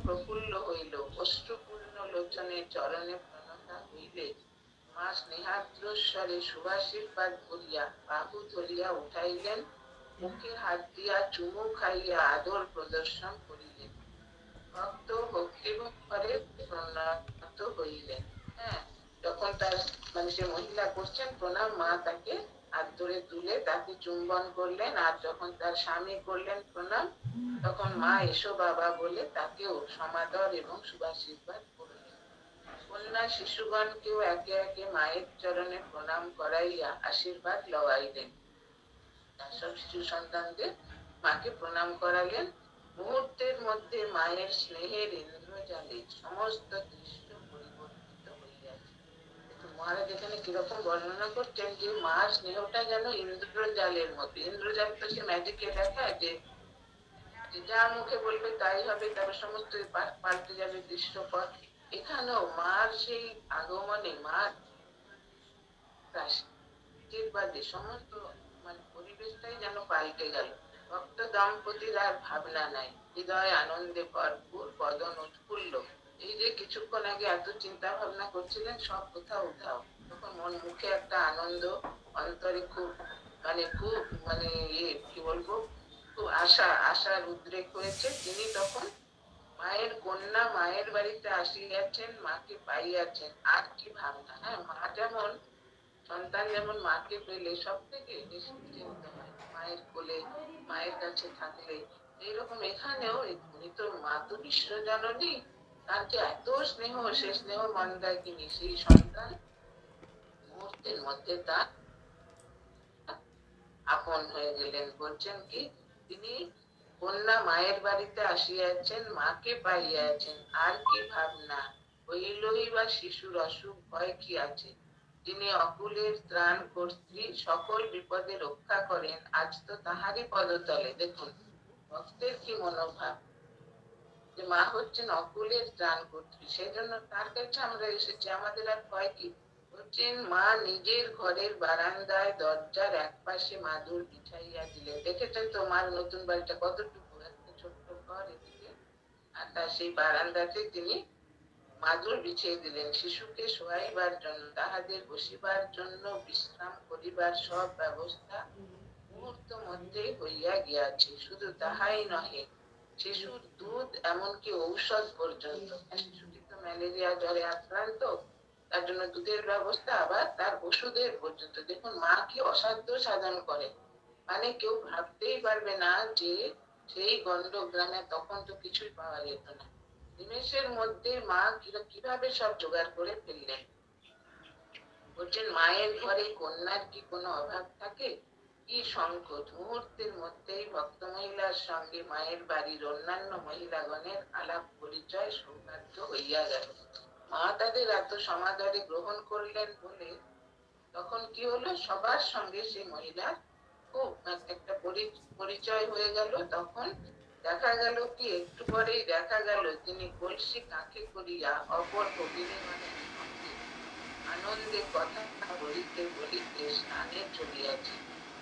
প্রফুল্ল হইল, অশ্রুপূর্ণ লোচনে চরণে প্রণতা হইলে মা স্নেহাদ্রস্বরে শুভাশীর্বাদ করিয়া বাহু ধরিয়া উঠাইলেন, মুখে হাত দিয়া চুমু খাইয়া আদর প্রদর্শন করিলেন। ভক্ত ভক্তিভরে প্রণত হইলেন। হ্যাঁ, যখন তার মানে সে মহিলা করছেন প্রণাম, মা তাকে হাত ধরে তুলে তাকে চুম্বন করলেন, আর যখন তার স্বামী করলেন প্রণাম, তখন মা এসো বাবা বলে তাকেও সমাদর এবং শুভাশীর্বাদ করলেন। কন্যা শিশুগণকেও একে একে মায়ের চরণে প্রণাম করাইয়া আশীর্বাদ লওয়াইলেন। সব শিশু সন্তানদের মাকে প্রণাম করালেন। মুহূর্তের মধ্যে মায়ের স্নেহের ইন্দ্রজালে সমস্ত দৃশ্য পরিবর্তিত হইয়াছে। মহারাজ এখানে কিরকম বর্ণনা করছেন যে মার স্নেহটা যেন ইন্দ্রজালের মতো। ইন্দ্রজাল তো সে ম্যাজিকে দেখায় যে যা মুখে বলবে তাই হবে, তারপর সমস্ত পাল্টে যাবে দৃশ্যপট। এখানেও মার সেই আগমনে, মার আশীর্বাদে সমস্ত মানে পরিবেশটাই যেন পাল্টে গেল। ভক্ত দম্পতির আর ভাবনা নাই, হৃদয় আনন্দে ভরপুর, বদন উৎফুল্ল। এই যে কিছুক্ষণ আগে এত চিন্তা ভাবনা করছিলেন, সব কোথাও উধাও। তখন মন মুখে একটা আনন্দ, অন্তরে খুব মানে কি বলবো, খুব আশার উদ্রেক হয়েছে। তিনি তখন মায়ের কন্যা মায়ের বাড়িতে আসিয়াছেন, মাকে পাইয়াছেন, আর কি ভাবনা। হ্যাঁ, মা যেমন সন্তান যেমন মাকে পেলে সব থেকে নিশ্চিন্ত হয়, মায়ের কোলে মায়ের কাছে থাকলে। এইরকম এখানেও উনি তো মা তো বিশ্বজননী, তার যে এত স্নেহ, সে স্নেহ মন্দাকিনী সেই সন্তান মুহূর্তের মধ্যে তার আপন হয়ে গেলেন। বলছেন কি, তিনি কন্যা মায়ের বাড়িতে আসিয়াছেন, মাকে পাইয়াছেন, আর কি ভাবনা। হইলই বা শিশুর অসুখ ভয় কি আছে। যিনি অকুলের ত্রাণ কর্ত্রী, সকল বিপদে রক্ষা করেন, আজ তো তাহারই পদতলে। দেখুন ভক্তের কি মনোভাব, যে মা হচ্ছেন অকুলের ত্রাণ কর্ত্রী, সেই জন্য তার কাছে আমরা এসেছি। আমাদের আর ভয় কি। হচ্ছেন মা নিজের ঘরের বারান্দায় দরজার এক পাশে মাদুর বিছাইয়া দিলেন। দেখেছেন তো মার নতুন বাড়িটা কতটুকু, একটা ছোট্ট ঘর এদিকে, আর তার সেই বারান্দাতে তিনি মাদুর বিছিয়ে দিলেন শিশুকে শোয়াইবার জন্য। তাহাদের বসিবার জন্য, বিশ্রাম করিবার সব ব্যবস্থা মুহূর্ত মধ্যেই হইয়া গিয়াছে। শুধু তাহাই নহে, শিশুর দুধ এমনকি ঔষধ পর্যন্ত। শিশুটি তো ম্যালেরিয়া জ্বরে আক্রান্ত, তার জন্য দুধের ব্যবস্থা, আবার তার ওষুধের পর্যন্ত। দেখুন মা কি অসাধ্য সাধন করে, মানে কেউ ভাবতেই পারবে না যে সেই গন্ডগ্রামে তখন তো কিছুই পাওয়া যেত না, নিমেষের মধ্যে মা কিভাবে সব জোগাড় করে ফেললেন। বলছেন মায়ের ঘরে কন্যার কি কোনো অভাব থাকে, কি সংকট। মুহূর্তের মধ্যেই ভক্ত মহিলার সঙ্গে মায়ের বাড়ির অন্যান্য মহিলাগণের আলাপ পরিচয় সৌভাগ্য হইয়া গেল। মা তাদের এত সমাদরে গ্রহণ করলেন বলে তখন কি হলো, সবার সঙ্গে সেই মহিলার খুব একটা পরিচয় হয়ে গেল। তখন দেখা গেল কি, একটু পরেই দেখা গেল তিনি কলসি কাঁখে করিয়া অপর ভগিনীগণের সঙ্গে আনন্দে কথা বলিতে বলিতে স্নানে চলিয়াছে।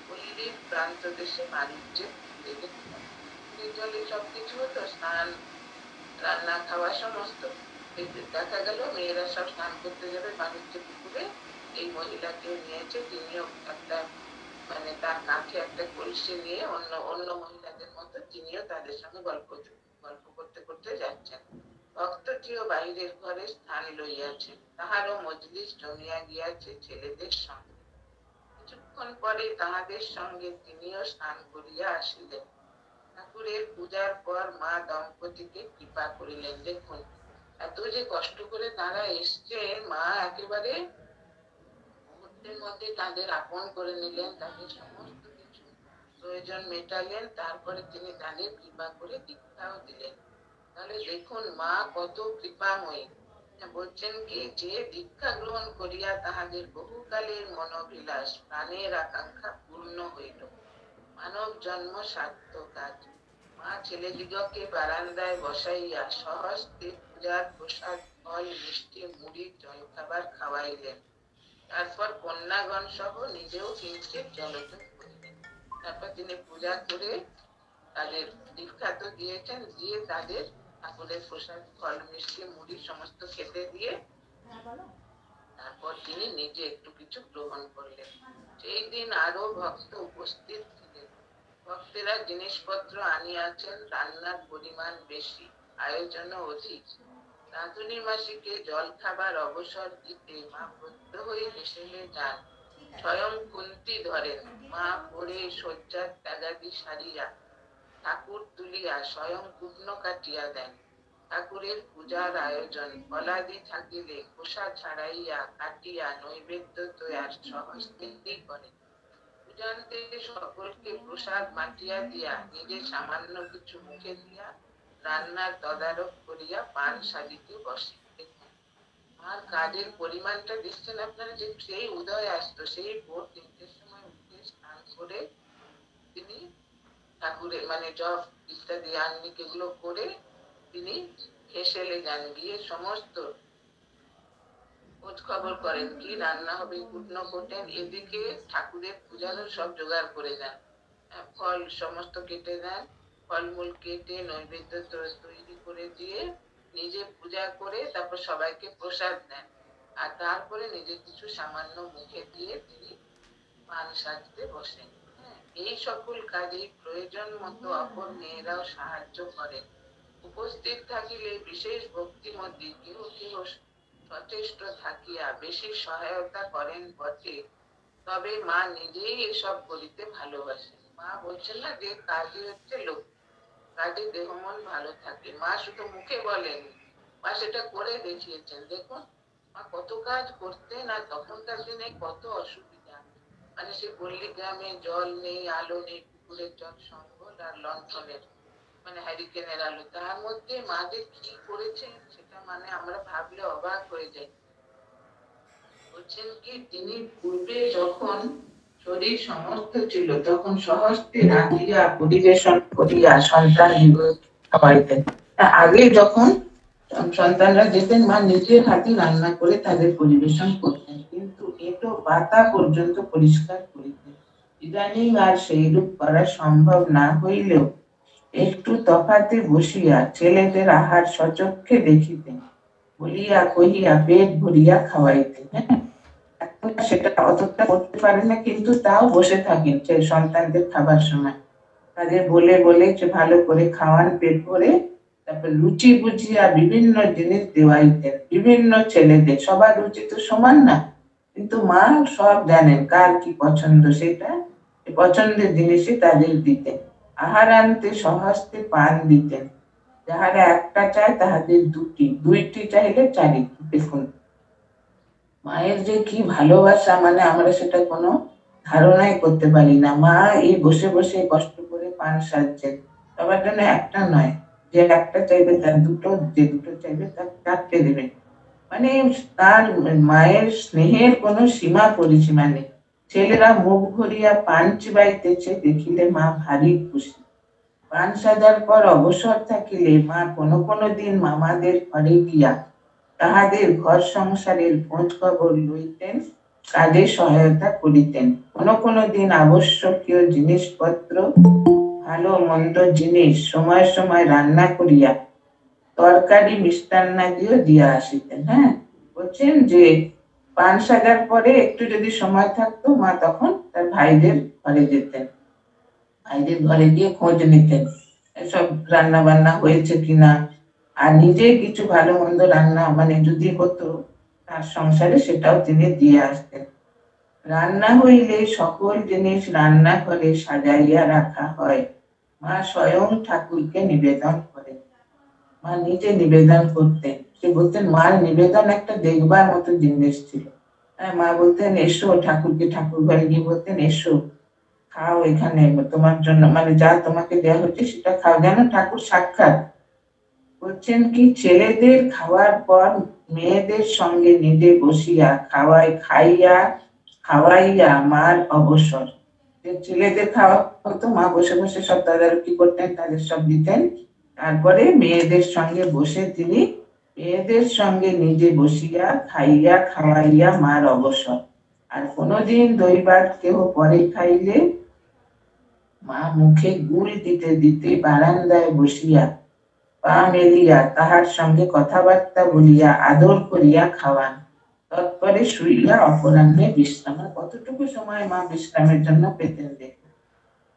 পল্লীর প্রান্ত দেশে বাণিজ্যে জলে সবকিছু হতো, স্নান রান্না খাওয়া সমস্ত। দেখা গেল মেয়েরা সব স্নান করতে যাবে বাণিজ্য পুকুরে, এই মহিলাকে নিয়েছে, তিনিও একটা মানে তার কাছে একটা কলসি নিয়ে অন্য অন্য মহিলাদের মতো তিনিও তাদের সঙ্গে গল্প করতে করতে যাচ্ছেন। ভক্তটিও বাইরের ঘরে স্থান লইয়াছেন, তাহারও মজলিস জমিয়া গিয়াছে ছেলেদের সঙ্গে। কিছুক্ষণ পরে তাহাদের সঙ্গে তিনিও স্নান করিয়া আসিলেন। ঠাকুরের পূজার পর মা দম্পতিকে কৃপা করিলেন। দেখুন এত যে কষ্ট করে তারা এসছে, মা একেবারে মুহূর্তের মধ্যে তাদের আপন করে নিলেন, তাদের সমস্ত কিছু প্রয়োজন মেটালেন, তারপরে তিনি তাদের কৃপা করে দীক্ষাও দিলেন। তাহলে দেখুন মা কত কৃপাময়ী। বলছেন কি, যে দীক্ষা গ্রহণ করিয়া তাহাদের বহুকালের মনোবিলাস প্রাণের আকাঙ্ক্ষা পূর্ণ হইল, মানব জন্ম সার্থক আজ। মা ছেলেদিগকে বারান্দায় বসাইয়া সহস্তে পূজার প্রসাদ ফল মিষ্টি মুড়ি জলখাবার খাওয়াইলেন। তারপর কন্যাগণ সহ নিজেও কিঞ্চিৎ জলযোগ করিলেন। তারপর তিনি পূজা করে তাদের দীক্ষা তো দিয়েছেন, দিয়ে তাদের ঠাকুরের প্রসাদ ফল মিষ্টি মুড়ি সমস্ত খেতে দিয়ে তারপর তিনি নিজে একটু কিছু গ্রহণ করলেন। সেই দিন আরো ভক্ত উপস্থিত ছিলেন। ভক্তেরা জিনিসপত্র আনিয়াছেন, রান্নার পরিমাণ বেশি, আয়োজনও অধিক। রাঁধুনি মাসিকে জল খাবার অবসর দিতে মা বদ্ধ হয়ে হেসেলে যান। স্বয়ং কুন্তি ধরেন। মা পরে শয্যার ত্যাগাদি সারিয়া ঠাকুর তুলিয়া স্বয়ং পূর্ণ কাটিয়া দেন। ঠাকুরের পূজার আয়োজন ফলাদি থাকিলে খোসা ছাড়াইয়া কাটিয়া নৈবেদ্য তৈয়ার সহজেই করেন। পূজান্তে সকলকে প্রসাদ মাটিয়া দিয়া নিজে সামান্য কিছু মুখে দিয়া রান্নার তদারক করিয়া পান সাজিতে বসে। আর কাজের পরিমাণটা দেখছেন আপনারা, যে সেই উদয় আসতো, সেই ভোর 3টের সময় উঠে স্নান করে তিনি ঠাকুরের মানে জপ ইত্যাদি আহ্নিক এগুলো করে তিনি হেসেলে যান। গিয়ে সমস্ত খোঁজ খবর করেন, কি রান্না হবে, পূর্ণ করতেন। এদিকে ঠাকুরের পূজারও সব জোগাড় করে যান। ফল সমস্ত কেটে দেন, ফলমূল কেটে নৈবেদ্য তৈরি করে দিয়ে নিজে পূজা করে তারপর সবাইকে প্রসাদ দেন। আর তারপরে নিজে কিছু সামান্য মুখে দিয়ে তিনি পান সাজতে বসেন। এই সকল কাজে প্রয়োজন মতো অপর মেয়েরাও সাহায্য করেন। উপস্থিত থাকিলে বিশেষ ভক্তিমতী কেহ কেহ সচেষ্ট থাকিয়া বেশি সহায়তা করেন বটে, তবে মা নিজেই এসব করিতে ভালোবাসেন। মা বলছেন না যে কাজে হচ্ছে লোক, কাজে দেহ মন ভালো থাকে। মা শুধু মুখে বলেন, মা সেটা করে দেখিয়েছেন। দেখুন মা কত কাজ করতেন, আর তখনকার দিনে কত অসুবিধা। মানে সে পল্লী গ্রামে জল নেই, আলো নেই, পুকুরের জল সম্বল আর লণ্ঠনের মানে হ্যারিকেনের আলো, তার মধ্যে মা যে কি করেছেন সেটা মানে আমরা ভাবলে অবাক হয়ে যাই। বলছেন কি তিনি পূর্বে যখন শরীর সমস্ত ছিল তখন সহস্তে রাঁধিয়া পরিবেশন করিয়া সন্তান খাওয়াইতেন। আগে যখন সন্তানরা যেতেন মা নিজের হাতে রান্না করে তাদের পরিবেশন করতেন, কিন্তু এটো পাতা পর্যন্ত পরিষ্কার করিতেন। ইদানিং আর সেইরূপ করা সম্ভব না হইলেও একটু তফাতে বসিয়া ছেলেদের আহার সচক্ষে দেখিতেন, বলিয়া কহিয়া পেট ভরিয়া খাওয়াইতেন। এখন সেটা অতটা করতে পারে না, কিন্তু তাও বসে থাকেন সন্তানদের খাবার সময় তাদের বলে বলে যে ভালো করে খাওয়ান পেট ভরে। তারপর রুচি বুঝিয়া বিভিন্ন জিনিস দেওয়াইতেন বিভিন্ন ছেলেদের। সবার রুচি তো সমান না, কিন্তু মা সব জানেন কার কি পছন্দ, সেটা পছন্দের জিনিসই তাদের দিতেন। আহার আনতে সহস্তে পান দিতেন। যাহারা একটা চায় তাহাদের দুটি, দুইটি চাইলে চারিটি। দেখুন মায়ের যে কি ভালোবাসা, মানে আমরা সেটা কোনো ধারণাই করতে পারি না। মা এই বসে বসে কষ্ট করে পান সাজছেন, সবার জন্য একটা নয়, যে একটা চাইবে তার দুটো, যে দুটো চাইবে তার চারটে দেবেন। মানে তার মায়ের স্নেহের কোনো সীমা পরিসীমা নেই। ছেলেরা মুখ ভরিয়া পান চিবাইতেছে দেখিলে মা ভারী খুশি। পান সাজার পর অবসর থাকিলে মা কোনো কোনো দিন মামাদের ঘরে গিয়া তাহাদের ঘর সংসারের খোঁজ খবর লইতেন, কাজে সহায়তা করিতেন। কোনো কোনো দিন আবশ্যকীয় জিনিসপত্র ভালো মন্দ জিনিস সময় সময় রান্না করিয়া তরকারি মিষ্টান্নাদিও দিয়া আসিতেন। বলছেন যে পান সাজার পরে একটু যদি সময় থাকতো মা তখন তার ভাইদের ঘরে যেতেন, ভাইদের ঘরে গিয়ে খোঁজ নিতেন এসব রান্না বান্না হয়েছে কিনা, আর নিজে কিছু ভালো মন্দ রান্না মানে যদি হতো তার সংসারে সেটাও তিনি দিয়ে আসতেন। রান্না হইলে সকল জিনিস রান্না করে সাজাইয়া রাখা হয়। মা স্বয়ং ঠাকুরকে নিবেদন করেন। মা নিজে নিবেদন করতেন। সে বলতেন মার নিবেদন একটা দেখবার মতো জিনিস ছিল। মা বলতেন এসো, ঠাকুরকে ঠাকুর ঘরে গিয়ে বলতেন এসো খাও, এখানে তোমার জন্য মানে যা তোমাকে দেওয়া হচ্ছে সেটা খাও, যেন ঠাকুর সাক্ষাৎ। বলছেন কি ছেলেদের খাওয়ার পর মেয়েদের সঙ্গে নিজে বসিয়া খাওয়াইয়া মার অবসর। ছেলেদের খাওয়া হতো, মা বসে বসে সব তদারকি করতেন, তাদের সব দিতেন। তারপরে মেয়েদের সঙ্গে বসে তিনি মেয়েদের সঙ্গে নিজে বসিয়া খাওয়াইয়া মার অবসর। আর কোনোদিন দৈবাত কেহ পরে খাইলে মা মুখে গুড় দিতে দিতে বারান্দায় বসিয়া পা মেলিয়া তাহার সঙ্গে কথাবার্তা বলিয়া আদর করিয়া খাওয়ান, তৎপরে শুইয়া অপরাহ্নে বিশ্রাম। কতটুকু সময় মা বিশ্রামের জন্য পেতেন দেখুন।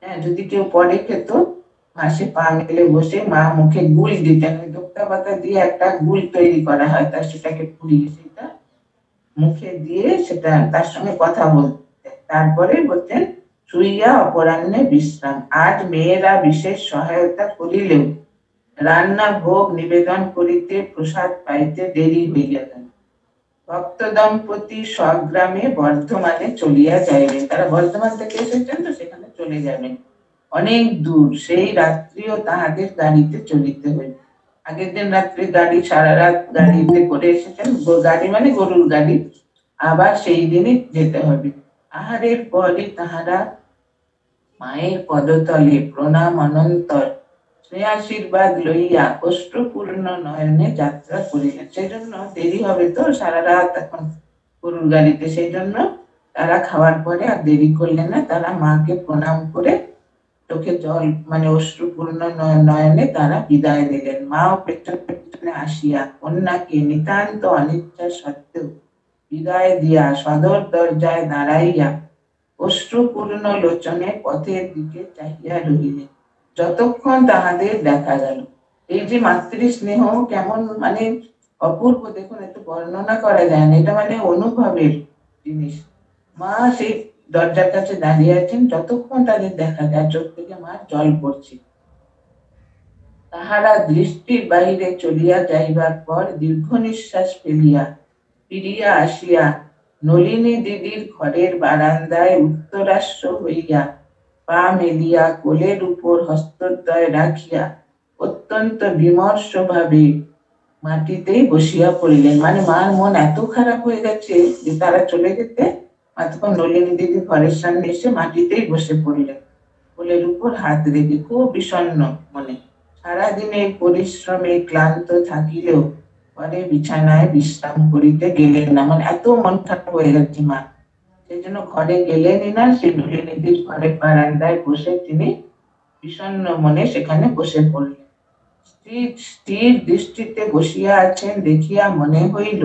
হ্যাঁ, যদি কেউ পরে খেত, মাসে পা মেলে বসে মা মুখে গুল দিতেন, দোক্তা পাতা দিয়ে একটা গুল তৈরি করা হয়, তার সেটাকে পুড়িয়ে সেটা মুখে দিয়ে সেটা তার সঙ্গে কথা বলতেন, তারপরে বলতেন শুইয়া অপরাহ্নে বিশ্রাম। আজ মেয়েরা বিশেষ সহায়তা করিলেও রান্না ভোগ নিবেদন করিতে প্রসাদ পাইতে দেরি হইয়া গেল। ভক্ত দম্পতি স্বগ্রামে বর্ধমানে চলিয়া যাইবেন, তারা বর্ধমান থেকে এসেছেন তো সেখানে চলে যাবেন, অনেক দূর, সেই রাত্রিও তাহাদের গাড়িতে চলিতে হইবে। আগের দিন রাত্রে গাড়ি, সারা রাত গাড়িতে করে এসেছেন, গাড়ি মানে গরুর গাড়ি, আবার সেই দিনই যেতে হবে। আহারের পরে তাহারা মায়ের পদতলে প্রণাম অনন্তর স্নেহাশীর্বাদ লইয়া অশ্রুপূর্ণ নয়নে যাত্রা করিলেন। সেই জন্য দেরি হবে তো, সারা রাত এখন গরুর গাড়িতে, সেই জন্য তারা খাওয়ার পরে আর দেরি করলেন না, তারা মাকে প্রণাম করে চোখে জল মানে অশ্রুপূর্ণ নয়নে তারা বিদায় দিলেন। মাও পেছনে পেছনে আসিয়া কন্যাকে নিতান্ত অনিচ্ছা সত্ত্বেও বিদায় দিয়া সদর দরজায় দাঁড়াইয়া অশ্রুপূর্ণ লোচনে পথের দিকে চাহিয়া রহিলেন, যতক্ষণ তাহাদের দেখা গেল। এই যে মাতৃ স্নেহ কেমন মানে অপূর্ব দেখুন, একটু বর্ণনা করা যায় না, এটা মানে অনুভবের জিনিস। মা সেই দরজার কাছে দাঁড়িয়ে আছেন, যতক্ষণ তাদের দেখা যায়, চোখ থেকে মার জল পড়ছে। তাহারা দৃষ্টির বাহিরে চলিয়া যাইবার পর দীর্ঘ নিঃশ্বাস ফেলিয়া ফিরিয়া আসিয়া নলিনী দিদির ঘরের বারান্দায় উত্তরাশ্র হইয়া পা মেলিয়া কোলের উপর হস্তদ্বয় রাখিয়া অত্যন্ত বিমর্ষ ভাবে মাটিতেই বসিয়া পড়িলেন। মানে মার মন এত খারাপ হয়ে গেছে যে তারা চলে যেতে, মা তখন নলিনী দিদি ঘরের সামনে এসে মাটিতেই বসে পড়লেন, কোলের উপর হাত রেখে, খুব বিষণ্ণ মনে। সারাদিনের পরিশ্রমে ক্লান্ত থাকিলেও পরে বিছানায় বিশ্রাম করিতে গেলেন না, মানে এত মন খারাপ হয়ে গেছে মা, সেই জন্য ঘরে গেলেনই না। সেই নলিনীদির ঘরের বারান্দায় বসে তিনি বিষণ্ণ মনে সেখানে বসে পড়লেন। স্থির দৃষ্টিতে বসিয়া আছেন দেখিয়া মনে হইল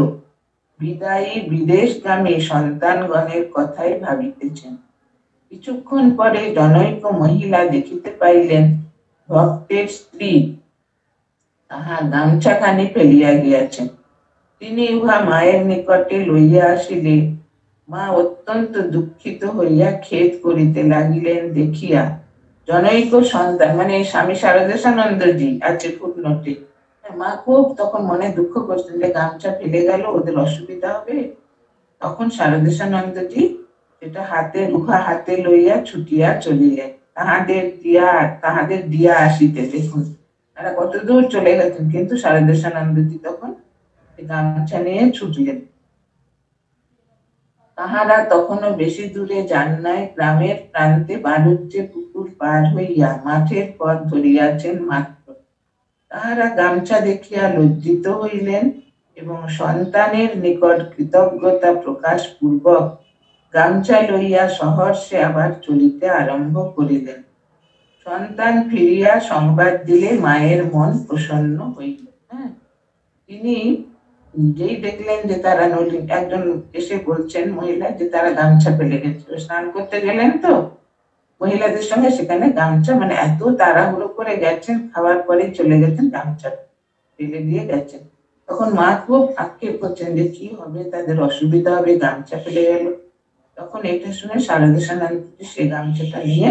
বিদায়ী বিদেশগামী সন্তানগণের কথাই ভাবিতেছেন। কিছুক্ষণ পরে জনৈক মহিলা দেখিতে পাইলেন ভক্তের স্ত্রী তাহার গামছাখানি ফেলিয়া গিয়াছেন। তিনি উহা মায়ের নিকটে লইয়া আসিলে মা অত্যন্ত দুঃখিত হইয়া খেদ করিতে লাগিলেন দেখিয়া জনৈক সন্তান, মানে স্বামী শারদেশানন্দজি আছে ফুটনোটে, মা খুব তখন মনে দুঃখ করছেন যে গামছা ফেলে গেল, ওদের অসুবিধা হবে। তখন শারদেশানন্দজি সেটা উহা হাতে লইয়া ছুটিয়া চলিলেন, তাহাদের দিয়া আসিতে। দেখুন তারা কত দূর চলে গেছেন, কিন্তু শারদেশানন্দজি তখন গামছা নিয়ে ছুটলেন। তাহারা তখনও বেশি দূরে যান নাই, গ্রামের প্রান্তে বালুজ্জে পুকুর পার হইয়া মাঠের পথ ধরিয়াছেন মাত্র। তাহারা গামছা দেখিয়া লজ্জিত হইলেন এবং সন্তানের নিকট কৃতজ্ঞতা প্রকাশ পূর্বক গামছা লইয়া সহর্ষে আবার চলিতে আরম্ভ করিলেন। সন্তান ফিরিয়া সংবাদ দিলে মায়ের মন প্রসন্ন হইল। তিনি যেই দেখলেন যে তারা একজন এসে বলছেন মহিলা যে তারা গামছা ফেলে গেছে, স্নান করতে গেলেন তো মহিলাদের সঙ্গে, সেখানে গামছা মানে এত তাড়াহুড়ো করে গেছেন, খাওয়ার পরে চলে গেছেন, গামছা ফেলে দিয়ে গেছেন। তখন মা খুব আক্ষেপ করছেন যে কি হবে, তাদের অসুবিধা হবে, গামছা ফেলে গেল। তখন এটা শুনে শারদেশানন্দ সেই গামছাটা নিয়ে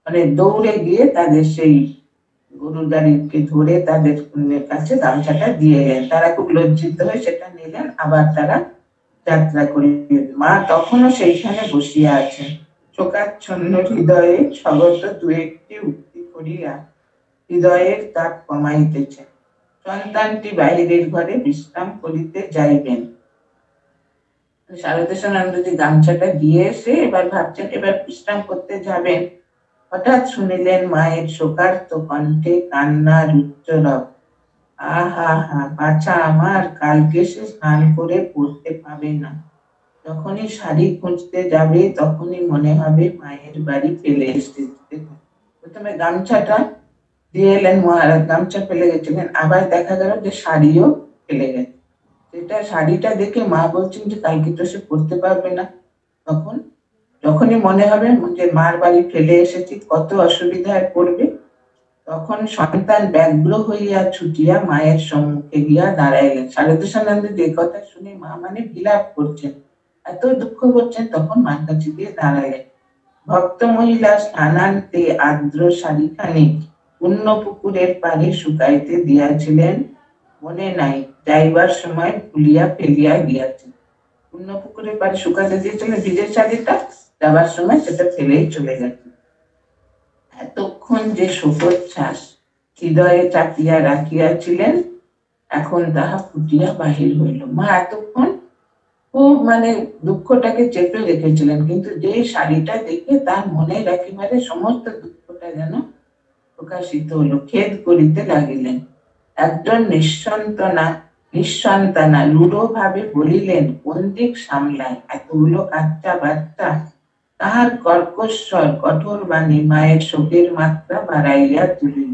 মানে দৌড়ে গিয়ে তাদের সেই গরুর গাড়িকে ধরে তাদের কাছে গামছাটা দিয়ে গেলেন। তারা খুব লজ্জিত হয়ে সেটা নিলেন, আবার তারা যাত্রা করিলেন। মা তখনও সেইখানে বসিয়া আছেন, শোকাচ্ছন্ন হৃদয়ে স্বগত দু একটি উক্তি করিয়া হৃদয়ের তাপ কমাইতেছেন। সন্তানটি বাহিরের ঘরে বিশ্রাম করিতে যাইবেন। শারদেশানন্দজি গামছাটা দিয়ে এসে এবার ভাবছেন এবার বিশ্রাম করতে যাবেন। হঠাৎ শুনিলেন মায়ের শোকার্ত কণ্ঠে কান্নার উচ্চরব, আহা হা বাছা আমার, কালকে সে স্নান করে পড়তে পাবে না। যখনই শাড়ি খুঁজতে যাবে তখনই মনে হবে মায়ের বাড়ি ফেলে এসেছে। প্রথমে গামছাটা দিয়ে এলেন, মহারাজ গামছা ফেলে গেছিলেন, আবার দেখা গেল যে শাড়িও ফেলে গেছে। সেটা শাড়িটা দেখে মা বলছেন যে কালকে তো সে পরতে পারবে না। তখন যখনই মনে হবে যে মার বাড়ি ফেলে এসেছি, কত অসুবিধায় পড়বে, তখন সন্তান ব্যগ্র হইয়া ছুটিয়া মায়ের সম্মুখে গিয়া দাঁড়াইলেন। শারদেশানন্দ যে কথা শুনে মা মানে বিলাপ করছেন, এত দুঃখ করছেন, তখন মার কাছে গিয়ে দাঁড়ালেন। ভক্ত মহিলা স্নানান্তে আর্দ্র শাড়িখানি পুণ্য পুকুরের পাড়ে শুকাইতে দিয়াছিলেন, মনে নাই, যাইবার সময় ভুলিয়া ফেলিয়া গিয়াছেন। পুণ্য পুকুরের পাড়ে শুকাতে দিয়েছিলেন ভিজের শাড়িটা, যাবার সময় সেটা ফেলেই চলে গেছে। এতক্ষণ যে শোকোচ্ছ্বাস হৃদয়ে চাপিয়া রাখিয়াছিলেন, এখন তাহা ফুটিয়া বাহির হইল। মা এতক্ষণ খুব মানে দুঃখটাকে চেপে রেখেছিলেন, কিন্তু যে শাড়িটা দেখে তার মনের একেবারে সমস্ত দুঃখটা যেন প্রকাশিত হলো। খেদ করিতে লাগিলেন। একজন নিঃসন্তানা রূঢ় ভাবে বলিলেন, কোন দিক সামলায়, এতগুলো বাচ্চা বাচ্চা। তাহার কর্কশ্বর কঠোর বাণী মায়ের শোকের মাত্রা বাড়াইয়া তুলিল।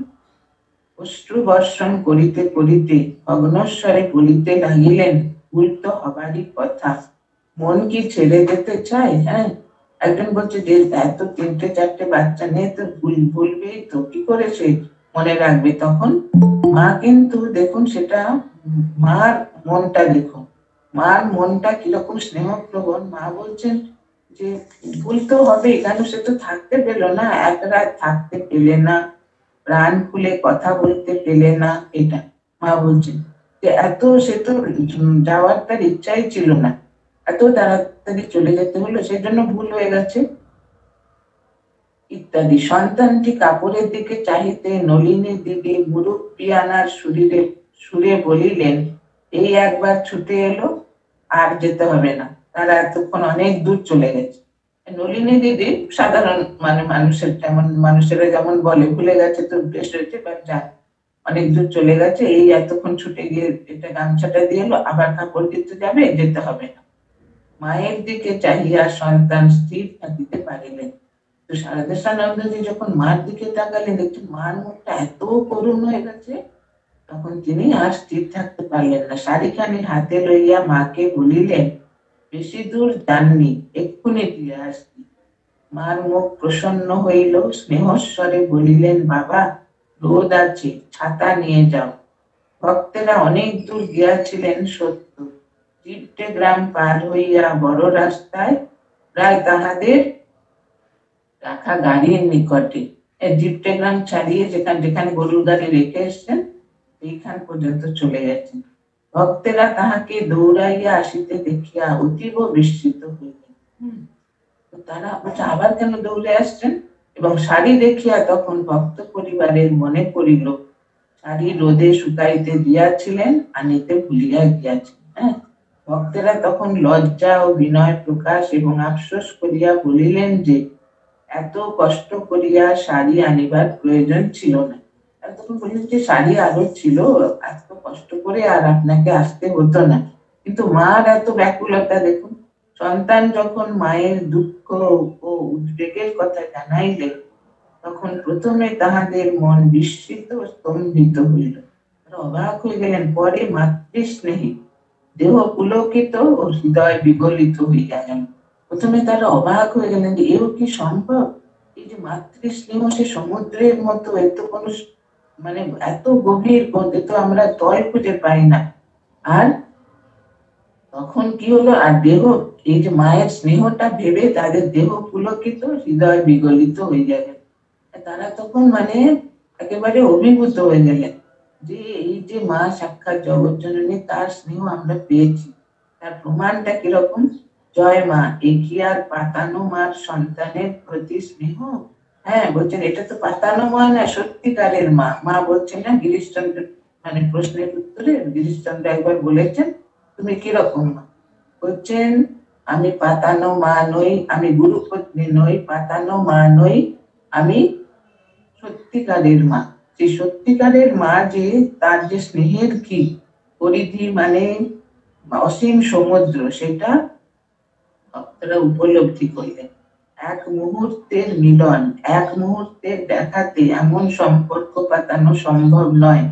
অশ্রু বর্ষণ করিতে করিতে ভগ্নস্বরে বলিতে লাগিলেন, ভুল তো হবারই কথা, মন কি ছেড়ে যেতে চায়? হ্যাঁ, একজন বলছে যে এত 3-4 বাচ্চা নিয়ে তো ভুলবেই তো, কি করে সে মনে রাখবে? তখন মা কিন্তু দেখুন, সেটা মার মনটা দেখুন, মার মনটা কিরকম স্নেহপ্রবণ। মা বলছেন যে ভুল তো হবে, কেন সে তো থাকতে পেল না, এক রাত থাকতে পেলে না, প্রাণ খুলে কথা বলতে পেলে না। এটা মা বলছেন যে এত সে তো যাওয়ার তার ইচ্ছাই ছিল না, এত তাড়াতাড়ি চলে যেতে হলো, সেজন্য ভুল হয়ে গেছে ইত্যাদি। সন্তানটি কাপড়ের দিকে চাহিতে নলিনীর দিকে মুরুব্বিয়ানার সুরে বলিলেন, এই একবার ছুটে এলো, আর যেতে হবে না, তারা এতক্ষণ অনেক দূর চলে গেছে। নলিনী দিদি সাধারণ মানে মানুষেরা যেমন বলে, ভুলে গেছে তো বেশ হয়েছে, যা অনেক দূর চলে গেছে, এই এতক্ষণ ছুটে গিয়ে এটা গামছাটা দিয়ে এলো, আবার কাপড় দিতে যাবে, যেতে হবে না। মায়ের দিকে চাহিয়া সন্তান স্থির থাকিতে পারিলেন। তো শারদেশানন্দজি যখন মার দিকে তাকালেন, দেখছেন মার মুখটা এত করুণ হয়ে গেছে, তখন তিনি আর স্থির থাকতে পারলেন না। শাড়িখানি হাতে লইয়া মাকে বলিলেন, বেশি দূর যাননি, এক্ষুনি দিয়ে আসছি। মার মুখ প্রসন্ন হইল, স্নেহস্বরে বলিলেন, বাবা রোদ আছে, ছাতা নিয়ে যাও। ভক্তেরা অনেক দূর গিয়াছিলেন সত্য, 4টে গ্রাম পার হইয়া বড় রাস্তায় প্রায় তাহাদের রাখা গাড়ির নিকটে, 4টে গ্রাম ছাড়িয়ে যেখানে গরুর গাড়ি রেখে এসছেন এইখান পর্যন্ত চলে গেছেন। ভক্তেরা তাহাকে দৌড়াইয়া আসিতে দেখিয়া অতীব বিস্মিত হইলেন। তারা বলছে আবার কেন দৌড়ে আসছেন? এবং শাড়ি দেখিয়া তখন ভক্ত পরিবারের মনে পড়িল, শাড়ি রোদে শুকাইতে দিয়াছিলেন, আনিতে ভুলিয়া গিয়াছেন। হ্যাঁ, ভক্তেরা তখন লজ্জা ও বিনয় প্রকাশ এবং আফসোস করিয়া বলিলেন যে এত কষ্ট করিয়া শাড়ি আনিবার প্রয়োজন ছিল না। তখন বললেন যে শাড়ি আরো ছিল, এত কষ্ট করে আর আপনাকে আসতে হতো না। কিন্তু মার এত ব্যাকুলতা দেখুন, সন্তান যখন মায়ের দুঃখ ও উদ্বেগের কথা জানাইলেন, তখন প্রথমে তাহাদের মন বিস্মিত স্তম্ভিত হইল, অবাক হয়ে গেলেন। পরে মাতৃস্নেহী দেহ পুলকিত ও হৃদয় বিগলিত হইয়া গেল। প্রথমে তারা অবাক হয়ে গেলেন যে এও কি সম্ভব, এই যে মাতৃস্নেহ সে সমুদ্রের মতো, এত কোন মানে এত গভীর, তো আমরা তল খুঁজে পাই না। আর তখন কি হলো, আর দেহ, এই যে মায়ের স্নেহটা ভেবে তাদের দেহ পুলকিত, হৃদয় বিগলিত হয়ে গেলেন। তারা তখন মানে একেবারে অভিভূত হয়ে গেলেন যে এই যে মা সাক্ষাৎ জগৎ জননী, তার স্নেহ আমরা পেয়েছি। তার প্রমাণটা কিরকম, জয় মা, এ কি আর পাতানো মার সন্তানের প্রতি স্নেহ? হ্যাঁ, বলছেন এটা তো পাতানো মা না, সত্যিকারের মা। মা বলছেন না, গিরিশচন্দ্র মানে প্রশ্নের উত্তরে গিরিশচন্দ্র একবার বলেছেন, তুমি কিরকম মা? বলছেন, আমি পাতানো মা নই, আমি গুরুপত্নী নই, পাতানো মা নই, আমি সত্যিকারের মা। সেই সত্যিকারের মা যে, তার যে স্নেহের কি পরিধি, মানে অসীম সমুদ্র, সেটা ভক্তরা উপলব্ধি করলেন। এক মুহূর্তের মিলন, এক মুহূর্তের দেখাতে এমন সম্পর্ক পাতানো সম্ভব নয়।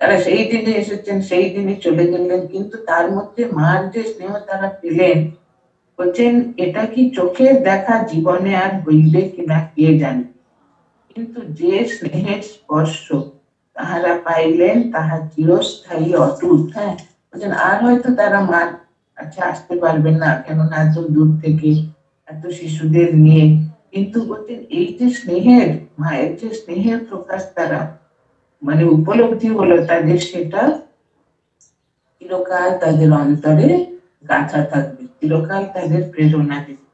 তারা সেই দিনে এসেছেন, সেই দিনে চলে গেলেন, কিন্তু তার মধ্যে মার যে স্নেহ তারা পেলেন, বলছেন এটা কি চোখের দেখা জীবনে আর হইবে কিনা কে জানে, কিন্তু যে স্নেহের স্পর্শ তাহারা পাইলেন তাহা চিরস্থায়ী অটুট। হ্যাঁ, বলছেন আর হয়তো তারা মার কাছে আসতে পারবেন না, কেননা এত দূর থেকে এত শিশুদের নিয়ে, কিন্তু বলছেন এই যে স্নেহের, মায়ের যে স্নেহের প্রকাশ তারা মানে উপলব্ধি হলো তাদের, সেটা চিরকাল তাদের অন্তরে গাঁথা থাকবে, চিরকাল তাদের প্রেরণা দেবে।